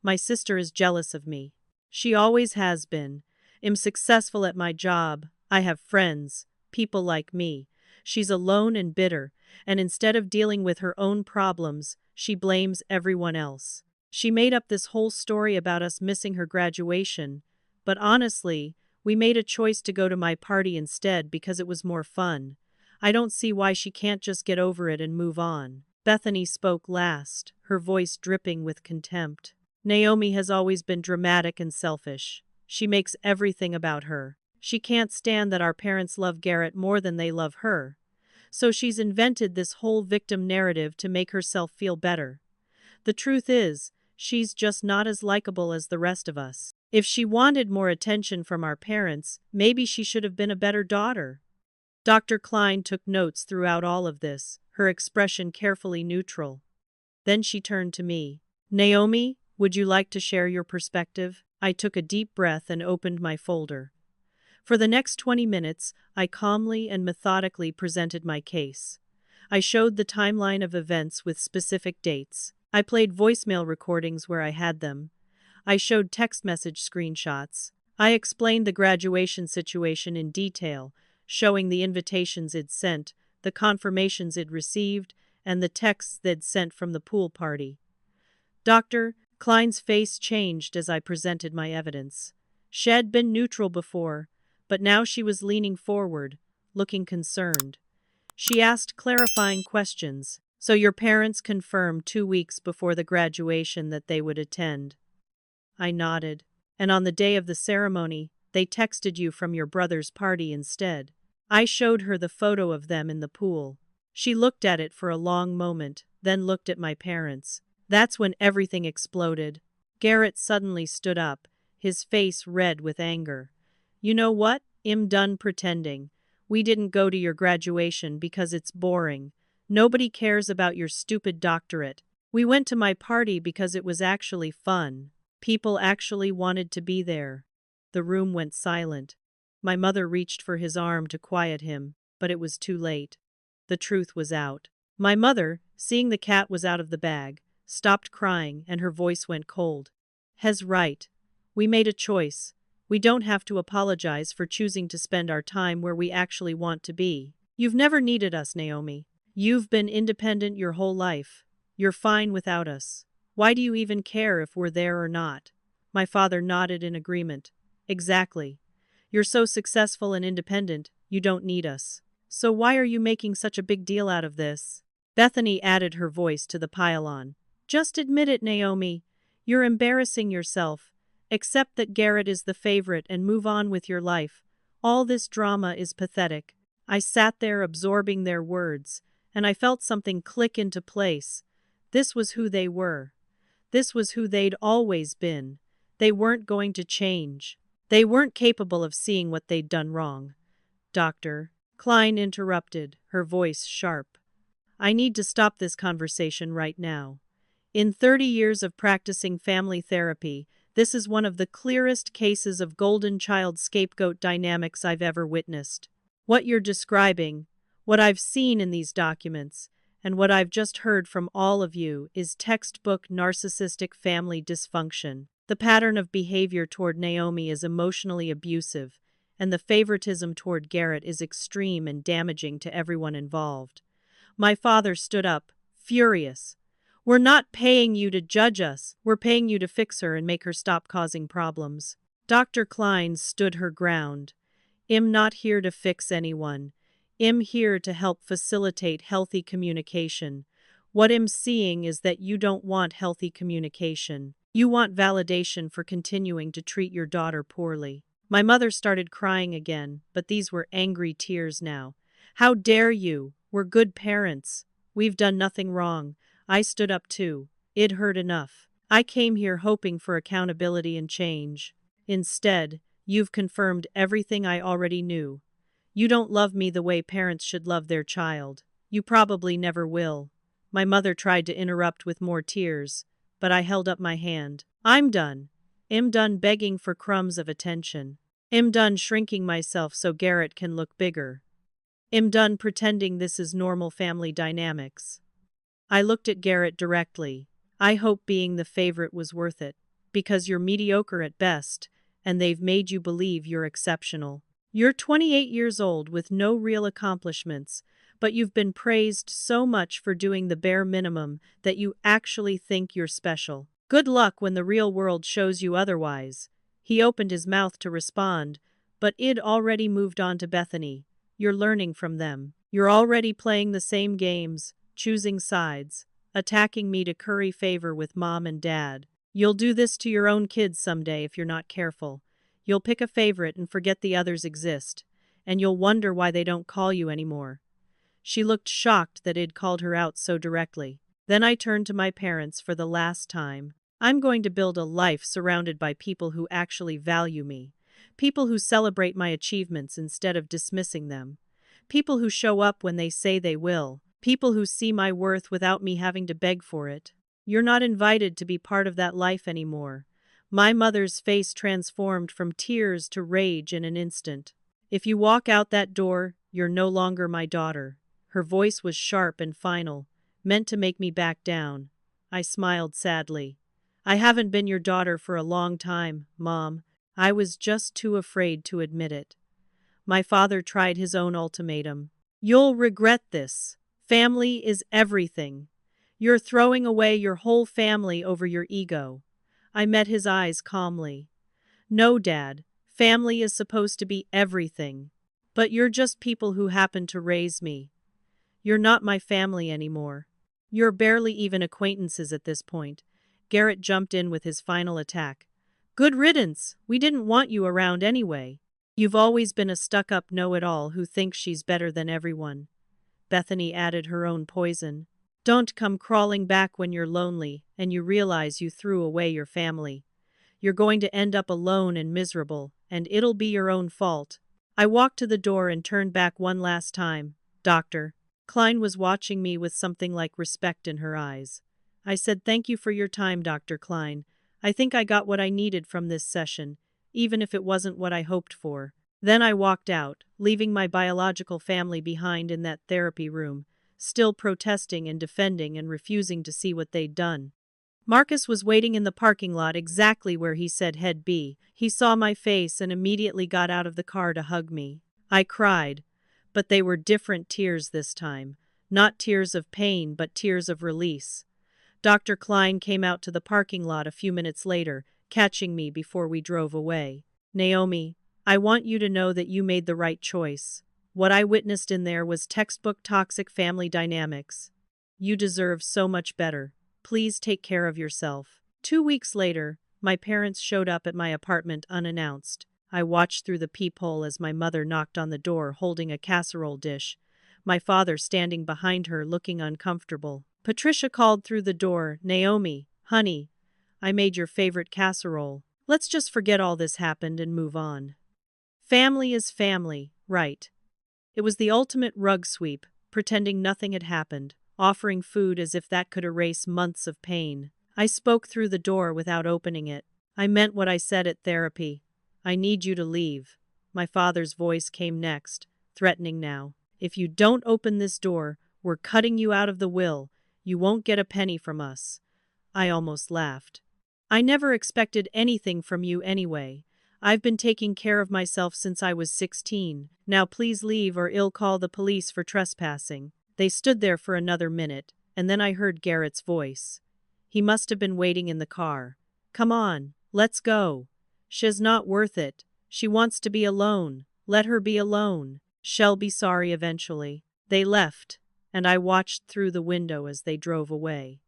My sister is jealous of me. She always has been. I'm successful at my job. I have friends, people like me. She's alone and bitter, and instead of dealing with her own problems, she blames everyone else. She made up this whole story about us missing her graduation, but honestly, we made a choice to go to my party instead because it was more fun. I don't see why she can't just get over it and move on. Bethany spoke last, her voice dripping with contempt. Naomi has always been dramatic and selfish. She makes everything about her. She can't stand that our parents love Garrett more than they love her. So she's invented this whole victim narrative to make herself feel better. The truth is, she's just not as likable as the rest of us. If she wanted more attention from our parents, maybe she should have been a better daughter. Dr. Klein took notes throughout all of this, her expression carefully neutral. Then she turned to me. Naomi, would you like to share your perspective? I took a deep breath and opened my folder. For the next 20 minutes, I calmly and methodically presented my case. I showed the timeline of events with specific dates. I played voicemail recordings where I had them. I showed text message screenshots. I explained the graduation situation in detail, showing the invitations it'd sent, the confirmations it'd received, and the texts they'd sent from the pool party. Dr. Klein's face changed as I presented my evidence. She'd been neutral before, but now she was leaning forward, looking concerned. She asked clarifying questions. So your parents confirmed 2 weeks before the graduation that they would attend? I nodded. And on the day of the ceremony, they texted you from your brother's party instead. I showed her the photo of them in the pool. She looked at it for a long moment, then looked at my parents. That's when everything exploded. Garrett suddenly stood up, his face red with anger. You know what? I'm done pretending. We didn't go to your graduation because it's boring. Nobody cares about your stupid doctorate. We went to my party because it was actually fun. People actually wanted to be there. The room went silent. My mother reached for his arm to quiet him, but it was too late. The truth was out. My mother, seeing the cat was out of the bag, stopped crying and her voice went cold. Hez right. We made a choice. We don't have to apologize for choosing to spend our time where we actually want to be. You've never needed us, Naomi. You've been independent your whole life. You're fine without us. Why do you even care if we're there or not? My father nodded in agreement. Exactly. You're so successful and independent, you don't need us. So why are you making such a big deal out of this? Bethany added her voice to the pile-on. Just admit it, Naomi. You're embarrassing yourself. Accept that Garrett is the favorite and move on with your life. All this drama is pathetic. I sat there absorbing their words, and I felt something click into place. This was who they were. This was who they'd always been. They weren't going to change. They weren't capable of seeing what they'd done wrong. Dr. Klein interrupted, her voice sharp. I need to stop this conversation right now. In 30 years of practicing family therapy, this is one of the clearest cases of golden child scapegoat dynamics I've ever witnessed. What you're describing, what I've seen in these documents, and what I've just heard from all of you is textbook narcissistic family dysfunction. The pattern of behavior toward Naomi is emotionally abusive, and the favoritism toward Garrett is extreme and damaging to everyone involved. My father stood up, furious. We're not paying you to judge us. We're paying you to fix her and make her stop causing problems. Dr. Klein stood her ground. I'm not here to fix anyone. I'm here to help facilitate healthy communication. What I'm seeing is that you don't want healthy communication. You want validation for continuing to treat your daughter poorly. My mother started crying again, but these were angry tears now. How dare you? We're good parents. We've done nothing wrong. I stood up too. It hurt enough. I came here hoping for accountability and change. Instead, you've confirmed everything I already knew. You don't love me the way parents should love their child. You probably never will. My mother tried to interrupt with more tears, but I held up my hand. I'm done. I'm done begging for crumbs of attention. I'm done shrinking myself so Garrett can look bigger. I'm done pretending this is normal family dynamics. I looked at Garrett directly. I hope being the favorite was worth it, because you're mediocre at best, and they've made you believe you're exceptional. You're 28 years old with no real accomplishments, but you've been praised so much for doing the bare minimum that you actually think you're special. Good luck when the real world shows you otherwise. He opened his mouth to respond, but I'd already moved on to Bethany. You're learning from them. You're already playing the same games, choosing sides, attacking me to curry favor with mom and dad. You'll do this to your own kids someday if you're not careful. You'll pick a favorite and forget the others exist, and you'll wonder why they don't call you anymore. She looked shocked that I'd called her out so directly. Then I turned to my parents for the last time. I'm going to build a life surrounded by people who actually value me. People who celebrate my achievements instead of dismissing them. People who show up when they say they will. People who see my worth without me having to beg for it. You're not invited to be part of that life anymore. My mother's face transformed from tears to rage in an instant. If you walk out that door, you're no longer my daughter. Her voice was sharp and final, meant to make me back down. I smiled sadly. I haven't been your daughter for a long time, Mom. I was just too afraid to admit it. My father tried his own ultimatum. You'll regret this. Family is everything. You're throwing away your whole family over your ego. I met his eyes calmly. No, Dad, family is supposed to be everything. But you're just people who happen to raise me. You're not my family anymore. You're barely even acquaintances at this point. Garrett jumped in with his final attack. Good riddance, we didn't want you around anyway. You've always been a stuck-up know-it-all who thinks she's better than everyone. Bethany added her own poison. Don't come crawling back when you're lonely and you realize you threw away your family. You're going to end up alone and miserable, and it'll be your own fault. I walked to the door and turned back one last time. Doctor. Klein was watching me with something like respect in her eyes. I said, "Thank you for your time, Dr. Klein. I think I got what I needed from this session, even if it wasn't what I hoped for." Then I walked out, leaving my biological family behind in that therapy room, still protesting and defending and refusing to see what they'd done. Marcus was waiting in the parking lot exactly where he said he'd be. He saw my face and immediately got out of the car to hug me. I cried, but they were different tears this time. Not tears of pain, but tears of release. Dr. Klein came out to the parking lot a few minutes later, catching me before we drove away. Naomi, I want you to know that you made the right choice. What I witnessed in there was textbook toxic family dynamics. You deserve so much better. Please take care of yourself. 2 weeks later, my parents showed up at my apartment unannounced. I watched through the peephole as my mother knocked on the door holding a casserole dish, my father standing behind her looking uncomfortable. Patricia called through the door, "Naomi, honey, I made your favorite casserole. Let's just forget all this happened and move on." Family is family, right? It was the ultimate rug sweep, pretending nothing had happened, offering food as if that could erase months of pain. I spoke through the door without opening it. I meant what I said at therapy. I need you to leave. My father's voice came next, threatening now. If you don't open this door, we're cutting you out of the will. You won't get a penny from us. I almost laughed. I never expected anything from you anyway. I've been taking care of myself since I was 16. Now please leave or I'll call the police for trespassing. They stood there for another minute, and then I heard Garrett's voice. He must have been waiting in the car. Come on, let's go. She's not worth it. She wants to be alone. Let her be alone. She'll be sorry eventually. They left, and I watched through the window as they drove away.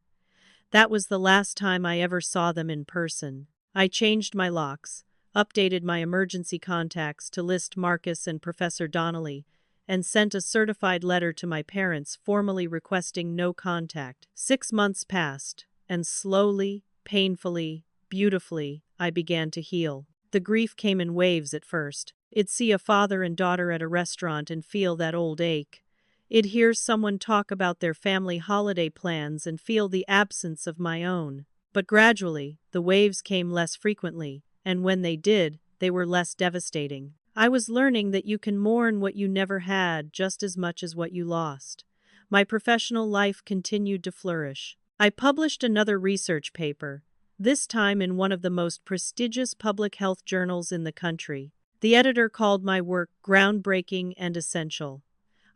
That was the last time I ever saw them in person. I changed my locks, updated my emergency contacts to list Marcus and Professor Donnelly, and sent a certified letter to my parents formally requesting no contact. 6 months passed, and slowly, painfully, beautifully, I began to heal. The grief came in waves at first. I'd see a father and daughter at a restaurant and feel that old ache. I'd hear someone talk about their family holiday plans and feel the absence of my own. But gradually, the waves came less frequently, and when they did, they were less devastating. I was learning that you can mourn what you never had just as much as what you lost. My professional life continued to flourish. I published another research paper, this time in one of the most prestigious public health journals in the country. The editor called my work groundbreaking and essential.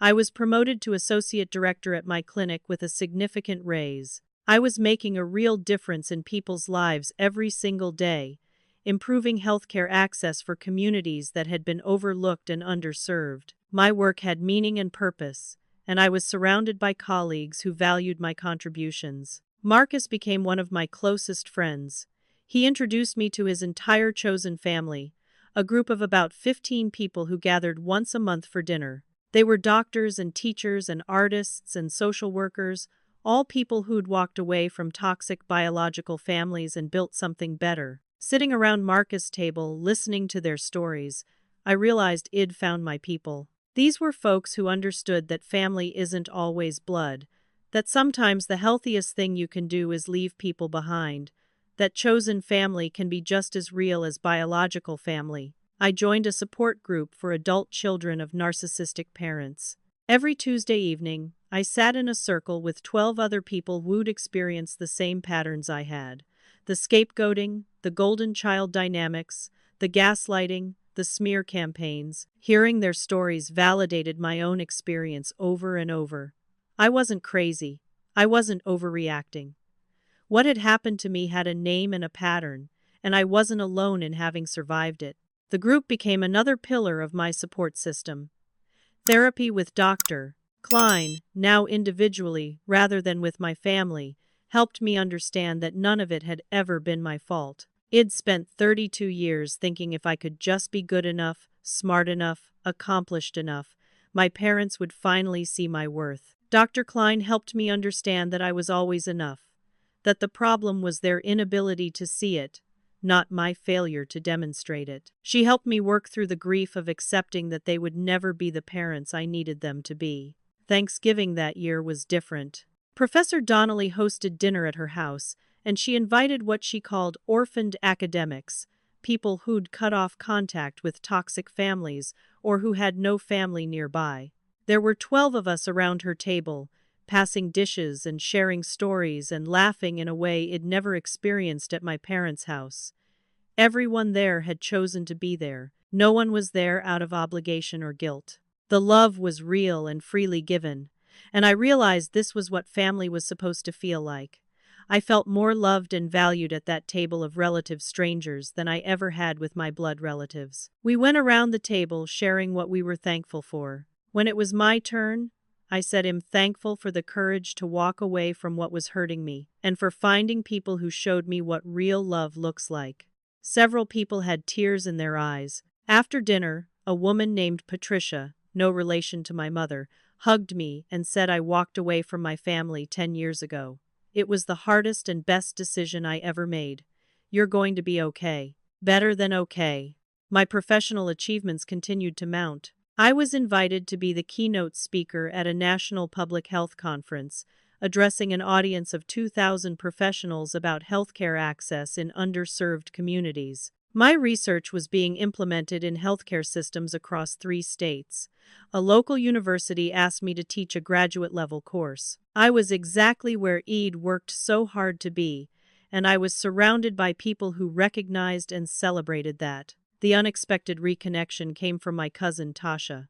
I was promoted to associate director at my clinic with a significant raise. I was making a real difference in people's lives every single day, improving healthcare access for communities that had been overlooked and underserved. My work had meaning and purpose, and I was surrounded by colleagues who valued my contributions. Marcus became one of my closest friends. He introduced me to his entire chosen family, a group of about 15 people who gathered once a month for dinner. They were doctors and teachers and artists and social workers, all people who'd walked away from toxic biological families and built something better. Sitting around Marcus' table, listening to their stories, I realized I'd found my people. These were folks who understood that family isn't always blood, that sometimes the healthiest thing you can do is leave people behind, that chosen family can be just as real as biological family. I joined a support group for adult children of narcissistic parents. Every Tuesday evening, I sat in a circle with 12 other people who'd experienced the same patterns I had. The scapegoating, the golden child dynamics, the gaslighting, the smear campaigns. Hearing their stories validated my own experience over and over. I wasn't crazy. I wasn't overreacting. What had happened to me had a name and a pattern, and I wasn't alone in having survived it. The group became another pillar of my support system. Therapy with Dr. Klein, now individually rather than with my family, helped me understand that none of it had ever been my fault. I'd spent 32 years thinking if I could just be good enough, smart enough, accomplished enough, my parents would finally see my worth. Dr. Klein helped me understand that I was always enough, that the problem was their inability to see it, not my failure to demonstrate it. She helped me work through the grief of accepting that they would never be the parents I needed them to be. Thanksgiving that year was different. Professor Donnelly hosted dinner at her house, and she invited what she called orphaned academics, people who'd cut off contact with toxic families or who had no family nearby. There were 12 of us around her table, passing dishes and sharing stories and laughing in a way I'd never experienced at my parents' house. Everyone there had chosen to be there. No one was there out of obligation or guilt. The love was real and freely given, and I realized this was what family was supposed to feel like. I felt more loved and valued at that table of relative strangers than I ever had with my blood relatives. We went around the table sharing what we were thankful for. When it was my turn, I said I'm thankful for the courage to walk away from what was hurting me, and for finding people who showed me what real love looks like. Several people had tears in their eyes. After dinner, a woman named Patricia, no relation to my mother, hugged me and said I walked away from my family 10 years ago. It was the hardest and best decision I ever made. You're going to be okay. Better than okay. My professional achievements continued to mount. I was invited to be the keynote speaker at a national public health conference, addressing an audience of 2,000 professionals about healthcare access in underserved communities. My research was being implemented in healthcare systems across 3 states. A local university asked me to teach a graduate-level course. I was exactly where I'd worked so hard to be, and I was surrounded by people who recognized and celebrated that. The unexpected reconnection came from my cousin Tasha.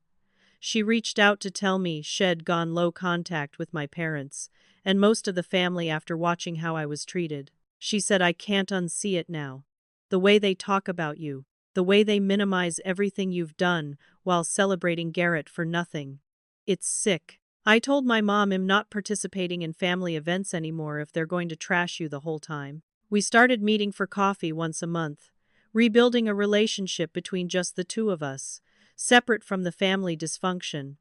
She reached out to tell me she'd gone low contact with my parents, and most of the family after watching how I was treated. She said I can't unsee it now. The way they talk about you, the way they minimize everything you've done while celebrating Garrett for nothing. It's sick. I told my mom I'm not participating in family events anymore if they're going to trash you the whole time. We started meeting for coffee once a month, rebuilding a relationship between just the 2 of us, separate from the family dysfunction.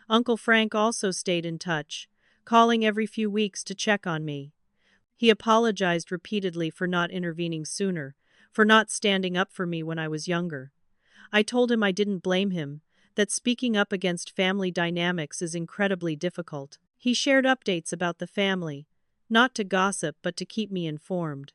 Uncle Frank also stayed in touch, calling every few weeks to check on me. He apologized repeatedly for not intervening sooner, for not standing up for me when I was younger. I told him I didn't blame him, that speaking up against family dynamics is incredibly difficult. He shared updates about the family, not to gossip but to keep me informed.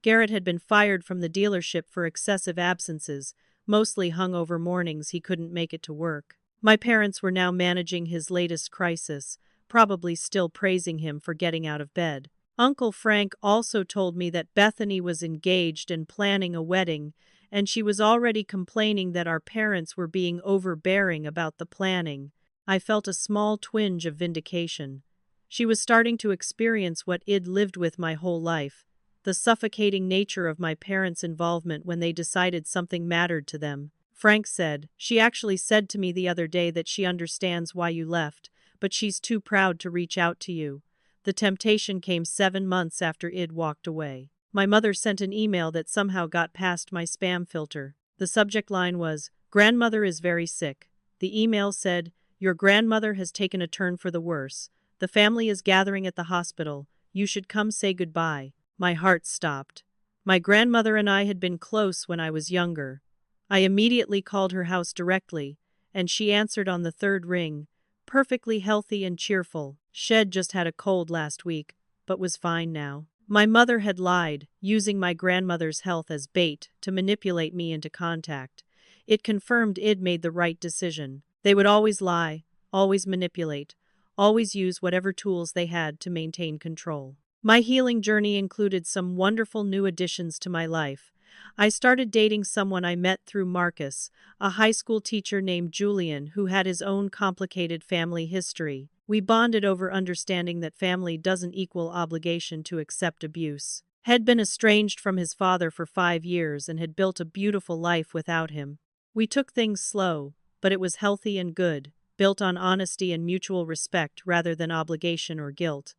Garrett had been fired from the dealership for excessive absences, mostly hungover mornings he couldn't make it to work. My parents were now managing his latest crisis, probably still praising him for getting out of bed. Uncle Frank also told me that Bethany was engaged and planning a wedding, and she was already complaining that our parents were being overbearing about the planning. I felt a small twinge of vindication. She was starting to experience what I'd lived with my whole life, the suffocating nature of my parents' involvement when they decided something mattered to them. Frank said, "She actually said to me the other day that she understands why you left, but she's too proud to reach out to you." The temptation came 7 months after I'd walked away. My mother sent an email that somehow got past my spam filter. The subject line was, "Grandmother is very sick." The email said, "Your grandmother has taken a turn for the worse. The family is gathering at the hospital. You should come say goodbye." My heart stopped. My grandmother and I had been close when I was younger. I immediately called her house directly, and she answered on the 3rd ring, perfectly healthy and cheerful. She'd just had a cold last week, but was fine now. My mother had lied, using my grandmother's health as bait to manipulate me into contact. It confirmed I'd made the right decision. They would always lie, always manipulate, always use whatever tools they had to maintain control. My healing journey included some wonderful new additions to my life. I started dating someone I met through Marcus, a high school teacher named Julian who had his own complicated family history. We bonded over understanding that family doesn't equal obligation to accept abuse. Had been estranged from his father for 5 years and had built a beautiful life without him. We took things slow, but it was healthy and good, built on honesty and mutual respect rather than obligation or guilt.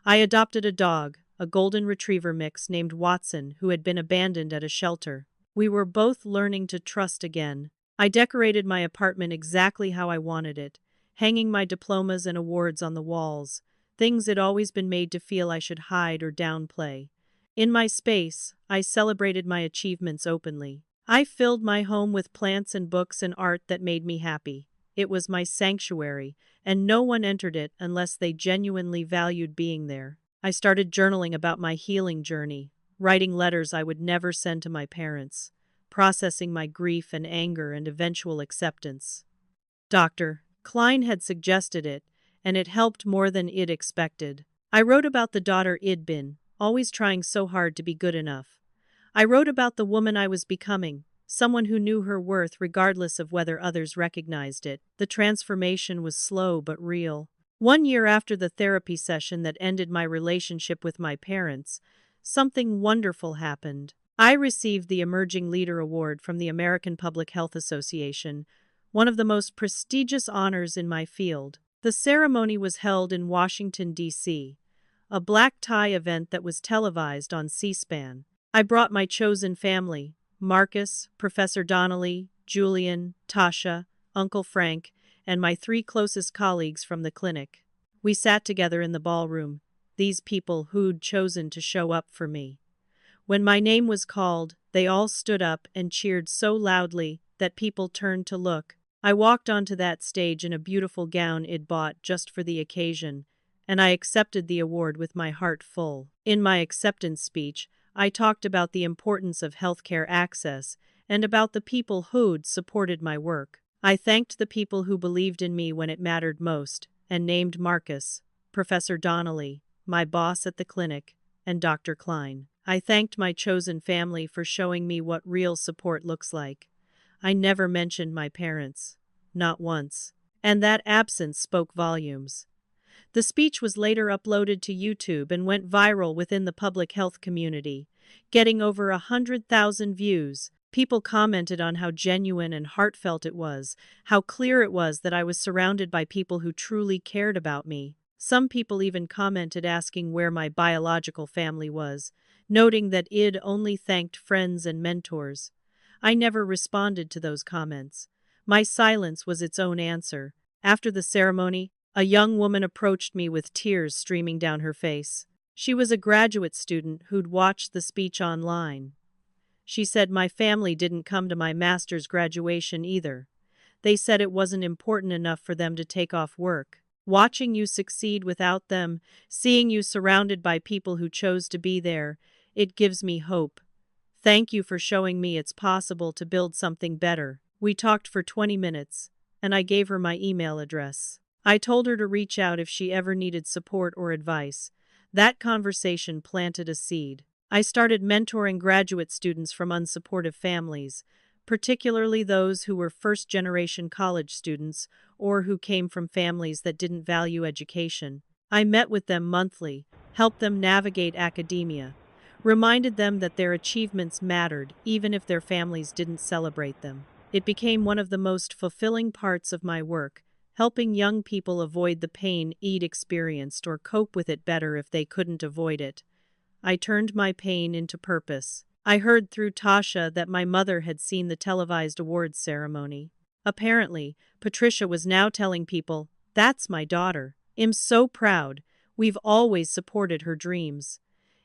I adopted a dog, a golden retriever mix named Watson, who had been abandoned at a shelter. We were both learning to trust again. I decorated my apartment exactly how I wanted it, hanging my diplomas and awards on the walls, things I'd always been made to feel I should hide or downplay. In my space, I celebrated my achievements openly. I filled my home with plants and books and art that made me happy. It was my sanctuary, and no one entered it unless they genuinely valued being there. I started journaling about my healing journey, writing letters I would never send to my parents, processing my grief and anger and eventual acceptance. Dr. Klein had suggested it, and it helped more than I'd expected. I wrote about the daughter I'd been, always trying so hard to be good enough. I wrote about the woman I was becoming, someone who knew her worth regardless of whether others recognized it. The transformation was slow but real. 1 year after the therapy session that ended my relationship with my parents, something wonderful happened. I received the Emerging Leader Award from the American Public Health Association, one of the most prestigious honors in my field. The ceremony was held in Washington, D.C., a black tie event that was televised on C-SPAN. I brought my chosen family, Marcus, Professor Donnelly, Julian, Tasha, Uncle Frank, and my 3 closest colleagues from the clinic. We sat together in the ballroom, these people who'd chosen to show up for me. When my name was called, they all stood up and cheered so loudly that people turned to look. I walked onto that stage in a beautiful gown I'd bought just for the occasion, and I accepted the award with my heart full. In my acceptance speech, I talked about the importance of healthcare access and about the people who'd supported my work. I thanked the people who believed in me when it mattered most, and named Marcus, Professor Donnelly, my boss at the clinic, and Dr. Klein. I thanked my chosen family for showing me what real support looks like. I never mentioned my parents. Not once. And that absence spoke volumes. The speech was later uploaded to YouTube and went viral within the public health community, getting over 100,000 views. People commented on how genuine and heartfelt it was, how clear it was that I was surrounded by people who truly cared about me. Some people even commented asking where my biological family was, noting that I'd only thanked friends and mentors. I never responded to those comments. My silence was its own answer. After the ceremony, a young woman approached me with tears streaming down her face. She was a graduate student who'd watched the speech online. She said, "My family didn't come to my master's graduation either. They said it wasn't important enough for them to take off work. Watching you succeed without them, seeing you surrounded by people who chose to be there, it gives me hope. Thank you for showing me it's possible to build something better." We talked for 20 minutes, and I gave her my email address. I told her to reach out if she ever needed support or advice. That conversation planted a seed. I started mentoring graduate students from unsupportive families, particularly those who were first-generation college students or who came from families that didn't value education. I met with them monthly, helped them navigate academia, reminded them that their achievements mattered even if their families didn't celebrate them. It became one of the most fulfilling parts of my work, helping young people avoid the pain I'd experienced or cope with it better if they couldn't avoid it. I turned my pain into purpose. I heard through Tasha that my mother had seen the televised awards ceremony. Apparently, Patricia was now telling people, "That's my daughter. I'm so proud. We've always supported her dreams."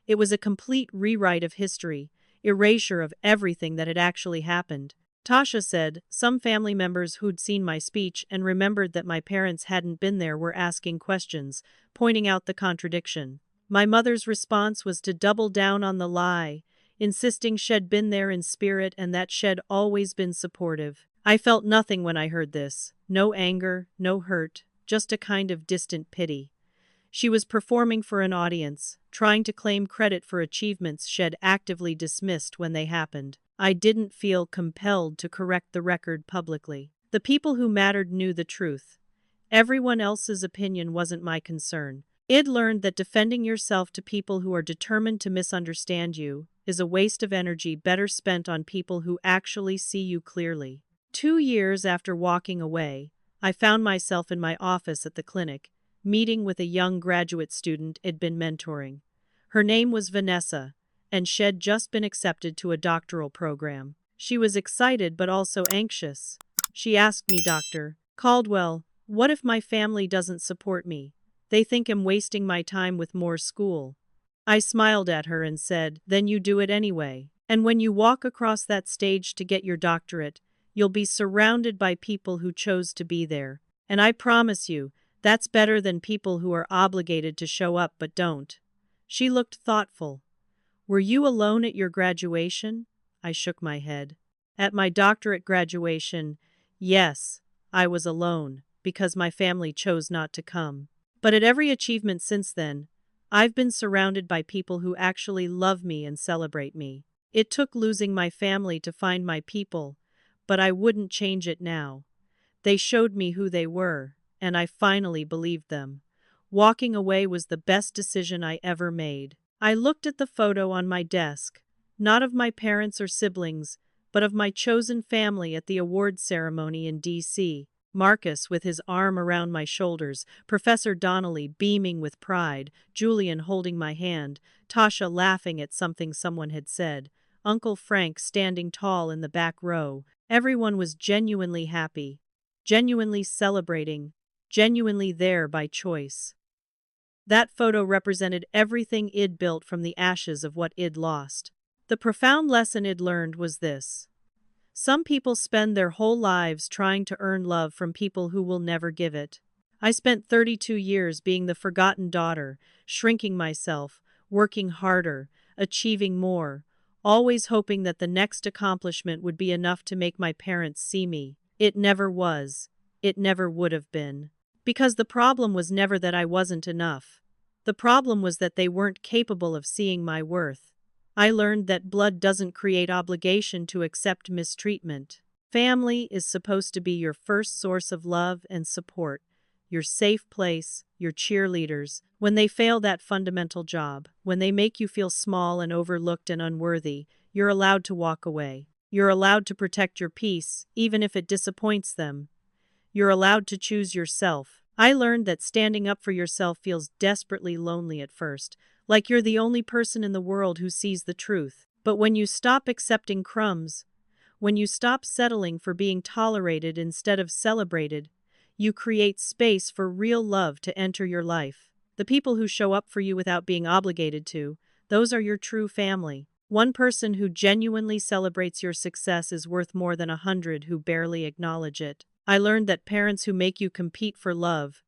It was a complete rewrite of history, erasure of everything that had actually happened. Tasha said, some family members who'd seen my speech and remembered that my parents hadn't been there were asking questions, pointing out the contradiction. My mother's response was to double down on the lie, insisting she'd been there in spirit and that she'd always been supportive. I felt nothing when I heard this. No anger, no hurt, just a kind of distant pity. She was performing for an audience, trying to claim credit for achievements she'd actively dismissed when they happened. I didn't feel compelled to correct the record publicly. The people who mattered knew the truth. Everyone else's opinion wasn't my concern. Id learned that defending yourself to people who are determined to misunderstand you is a waste of energy better spent on people who actually see you clearly. 2 years after walking away, I found myself in my office at the clinic, meeting with a young graduate student I'd been mentoring. Her name was Vanessa, and she'd just been accepted to a doctoral program. She was excited but also anxious. She asked me, "Dr. Caldwell, what if my family doesn't support me? They think I'm wasting my time with more school." I smiled at her and said, "Then you do it anyway. And when you walk across that stage to get your doctorate, you'll be surrounded by people who chose to be there. And I promise you, that's better than people who are obligated to show up but don't." She looked thoughtful. "Were you alone at your graduation?" I shook my head. At my doctorate graduation, yes, I was alone, because my family chose not to come. But at every achievement since then, I've been surrounded by people who actually love me and celebrate me. It took losing my family to find my people, but I wouldn't change it now. They showed me who they were, and I finally believed them. Walking away was the best decision I ever made. I looked at the photo on my desk, not of my parents or siblings, but of my chosen family at the awards ceremony in D.C. Marcus with his arm around my shoulders, Professor Donnelly beaming with pride, Julian holding my hand, Tasha laughing at something someone had said, Uncle Frank standing tall in the back row. Everyone was genuinely happy, genuinely celebrating, genuinely there by choice. That photo represented everything I'd built from the ashes of what I'd lost. The profound lesson I'd learned was this. Some people spend their whole lives trying to earn love from people who will never give it. I spent 32 years being the forgotten daughter, shrinking myself, working harder, achieving more, always hoping that the next accomplishment would be enough to make my parents see me. It never was. It never would have been. Because the problem was never that I wasn't enough. The problem was that they weren't capable of seeing my worth. I learned that blood doesn't create obligation to accept mistreatment. Family is supposed to be your first source of love and support, your safe place, your cheerleaders. When they fail that fundamental job, when they make you feel small and overlooked and unworthy, you're allowed to walk away. You're allowed to protect your peace, even if it disappoints them. You're allowed to choose yourself. I learned that standing up for yourself feels desperately lonely at first, like you're the only person in the world who sees the truth. But when you stop accepting crumbs, when you stop settling for being tolerated instead of celebrated, you create space for real love to enter your life. The people who show up for you without being obligated to, those are your true family. One person who genuinely celebrates your success is worth more than 100 who barely acknowledge it. I learned that parents who make you compete for love,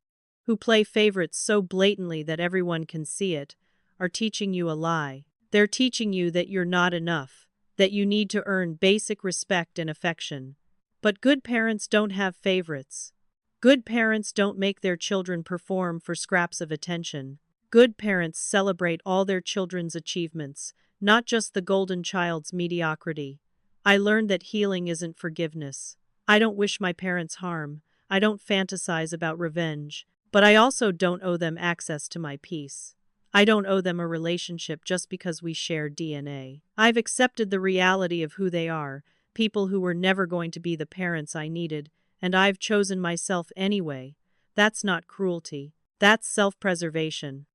who play favorites so blatantly that everyone can see it, are teaching you a lie. They're teaching you that you're not enough, that you need to earn basic respect and affection. But good parents don't have favorites. Good parents don't make their children perform for scraps of attention. Good parents celebrate all their children's achievements, not just the golden child's mediocrity. I learned that healing isn't forgiveness. I don't wish my parents harm. I don't fantasize about revenge. But I also don't owe them access to my peace. I don't owe them a relationship just because we share DNA. I've accepted the reality of who they are, people who were never going to be the parents I needed, and I've chosen myself anyway. That's not cruelty. That's self-preservation.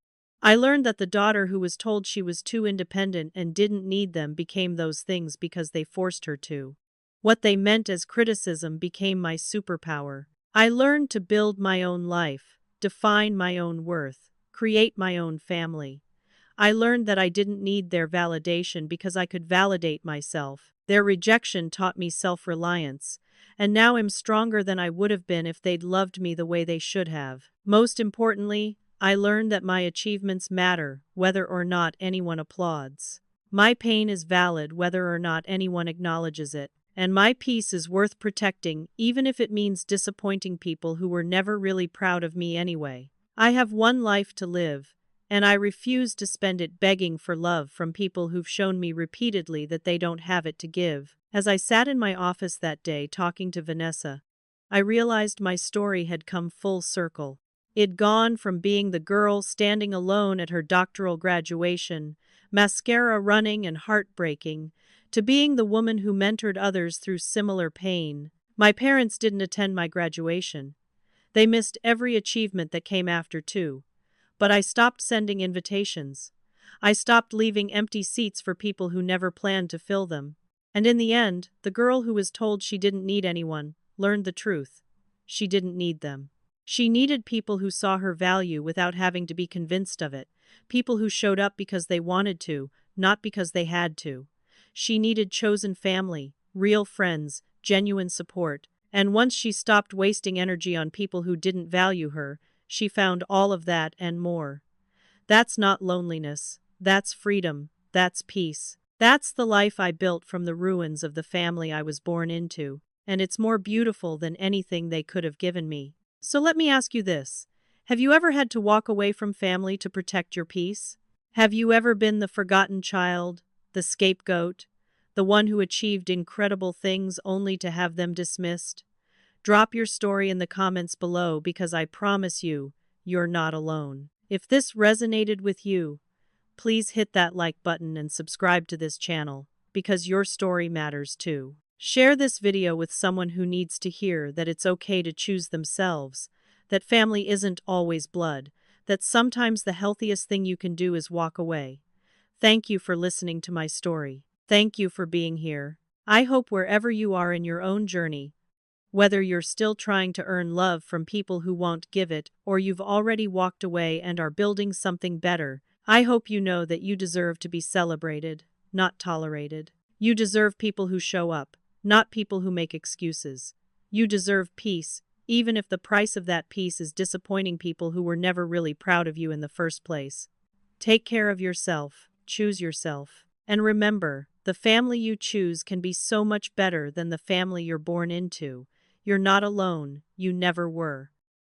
I learned that the daughter who was told she was too independent and didn't need them became those things because they forced her to. What they meant as criticism became my superpower. I learned to build my own life, define my own worth, create my own family. I learned that I didn't need their validation because I could validate myself. Their rejection taught me self-reliance, and now I'm stronger than I would have been if they'd loved me the way they should have. Most importantly, I learned that my achievements matter, whether or not anyone applauds. My pain is valid whether or not anyone acknowledges it. And my peace is worth protecting, even if it means disappointing people who were never really proud of me anyway. I have one life to live, and I refuse to spend it begging for love from people who've shown me repeatedly that they don't have it to give. As I sat in my office that day talking to Vanessa, I realized my story had come full circle. It'd gone from being the girl standing alone at her doctoral graduation, mascara running and heartbreaking, to being the woman who mentored others through similar pain. My parents didn't attend my graduation. They missed every achievement that came after, too. But I stopped sending invitations. I stopped leaving empty seats for people who never planned to fill them. And in the end, the girl who was told she didn't need anyone learned the truth. She didn't need them. She needed people who saw her value without having to be convinced of it, people who showed up because they wanted to, not because they had to. She needed chosen family, real friends, genuine support. And once she stopped wasting energy on people who didn't value her, she found all of that and more. That's not loneliness. That's freedom. That's peace. That's the life I built from the ruins of the family I was born into, and it's more beautiful than anything they could have given me. So let me ask you this. Have you ever had to walk away from family to protect your peace? Have you ever been the forgotten child, the scapegoat, the one who achieved incredible things only to have them dismissed? Drop your story in the comments below because I promise you, you're not alone. If this resonated with you, please hit that like button and subscribe to this channel because your story matters too. Share this video with someone who needs to hear that it's okay to choose themselves, that family isn't always blood, that sometimes the healthiest thing you can do is walk away. Thank you for listening to my story. Thank you for being here. I hope wherever you are in your own journey, whether you're still trying to earn love from people who won't give it, or you've already walked away and are building something better, I hope you know that you deserve to be celebrated, not tolerated. You deserve people who show up, not people who make excuses. You deserve peace, even if the price of that peace is disappointing people who were never really proud of you in the first place. Take care of yourself, choose yourself, and remember, the family you choose can be so much better than the family you're born into. You're not alone, you never were.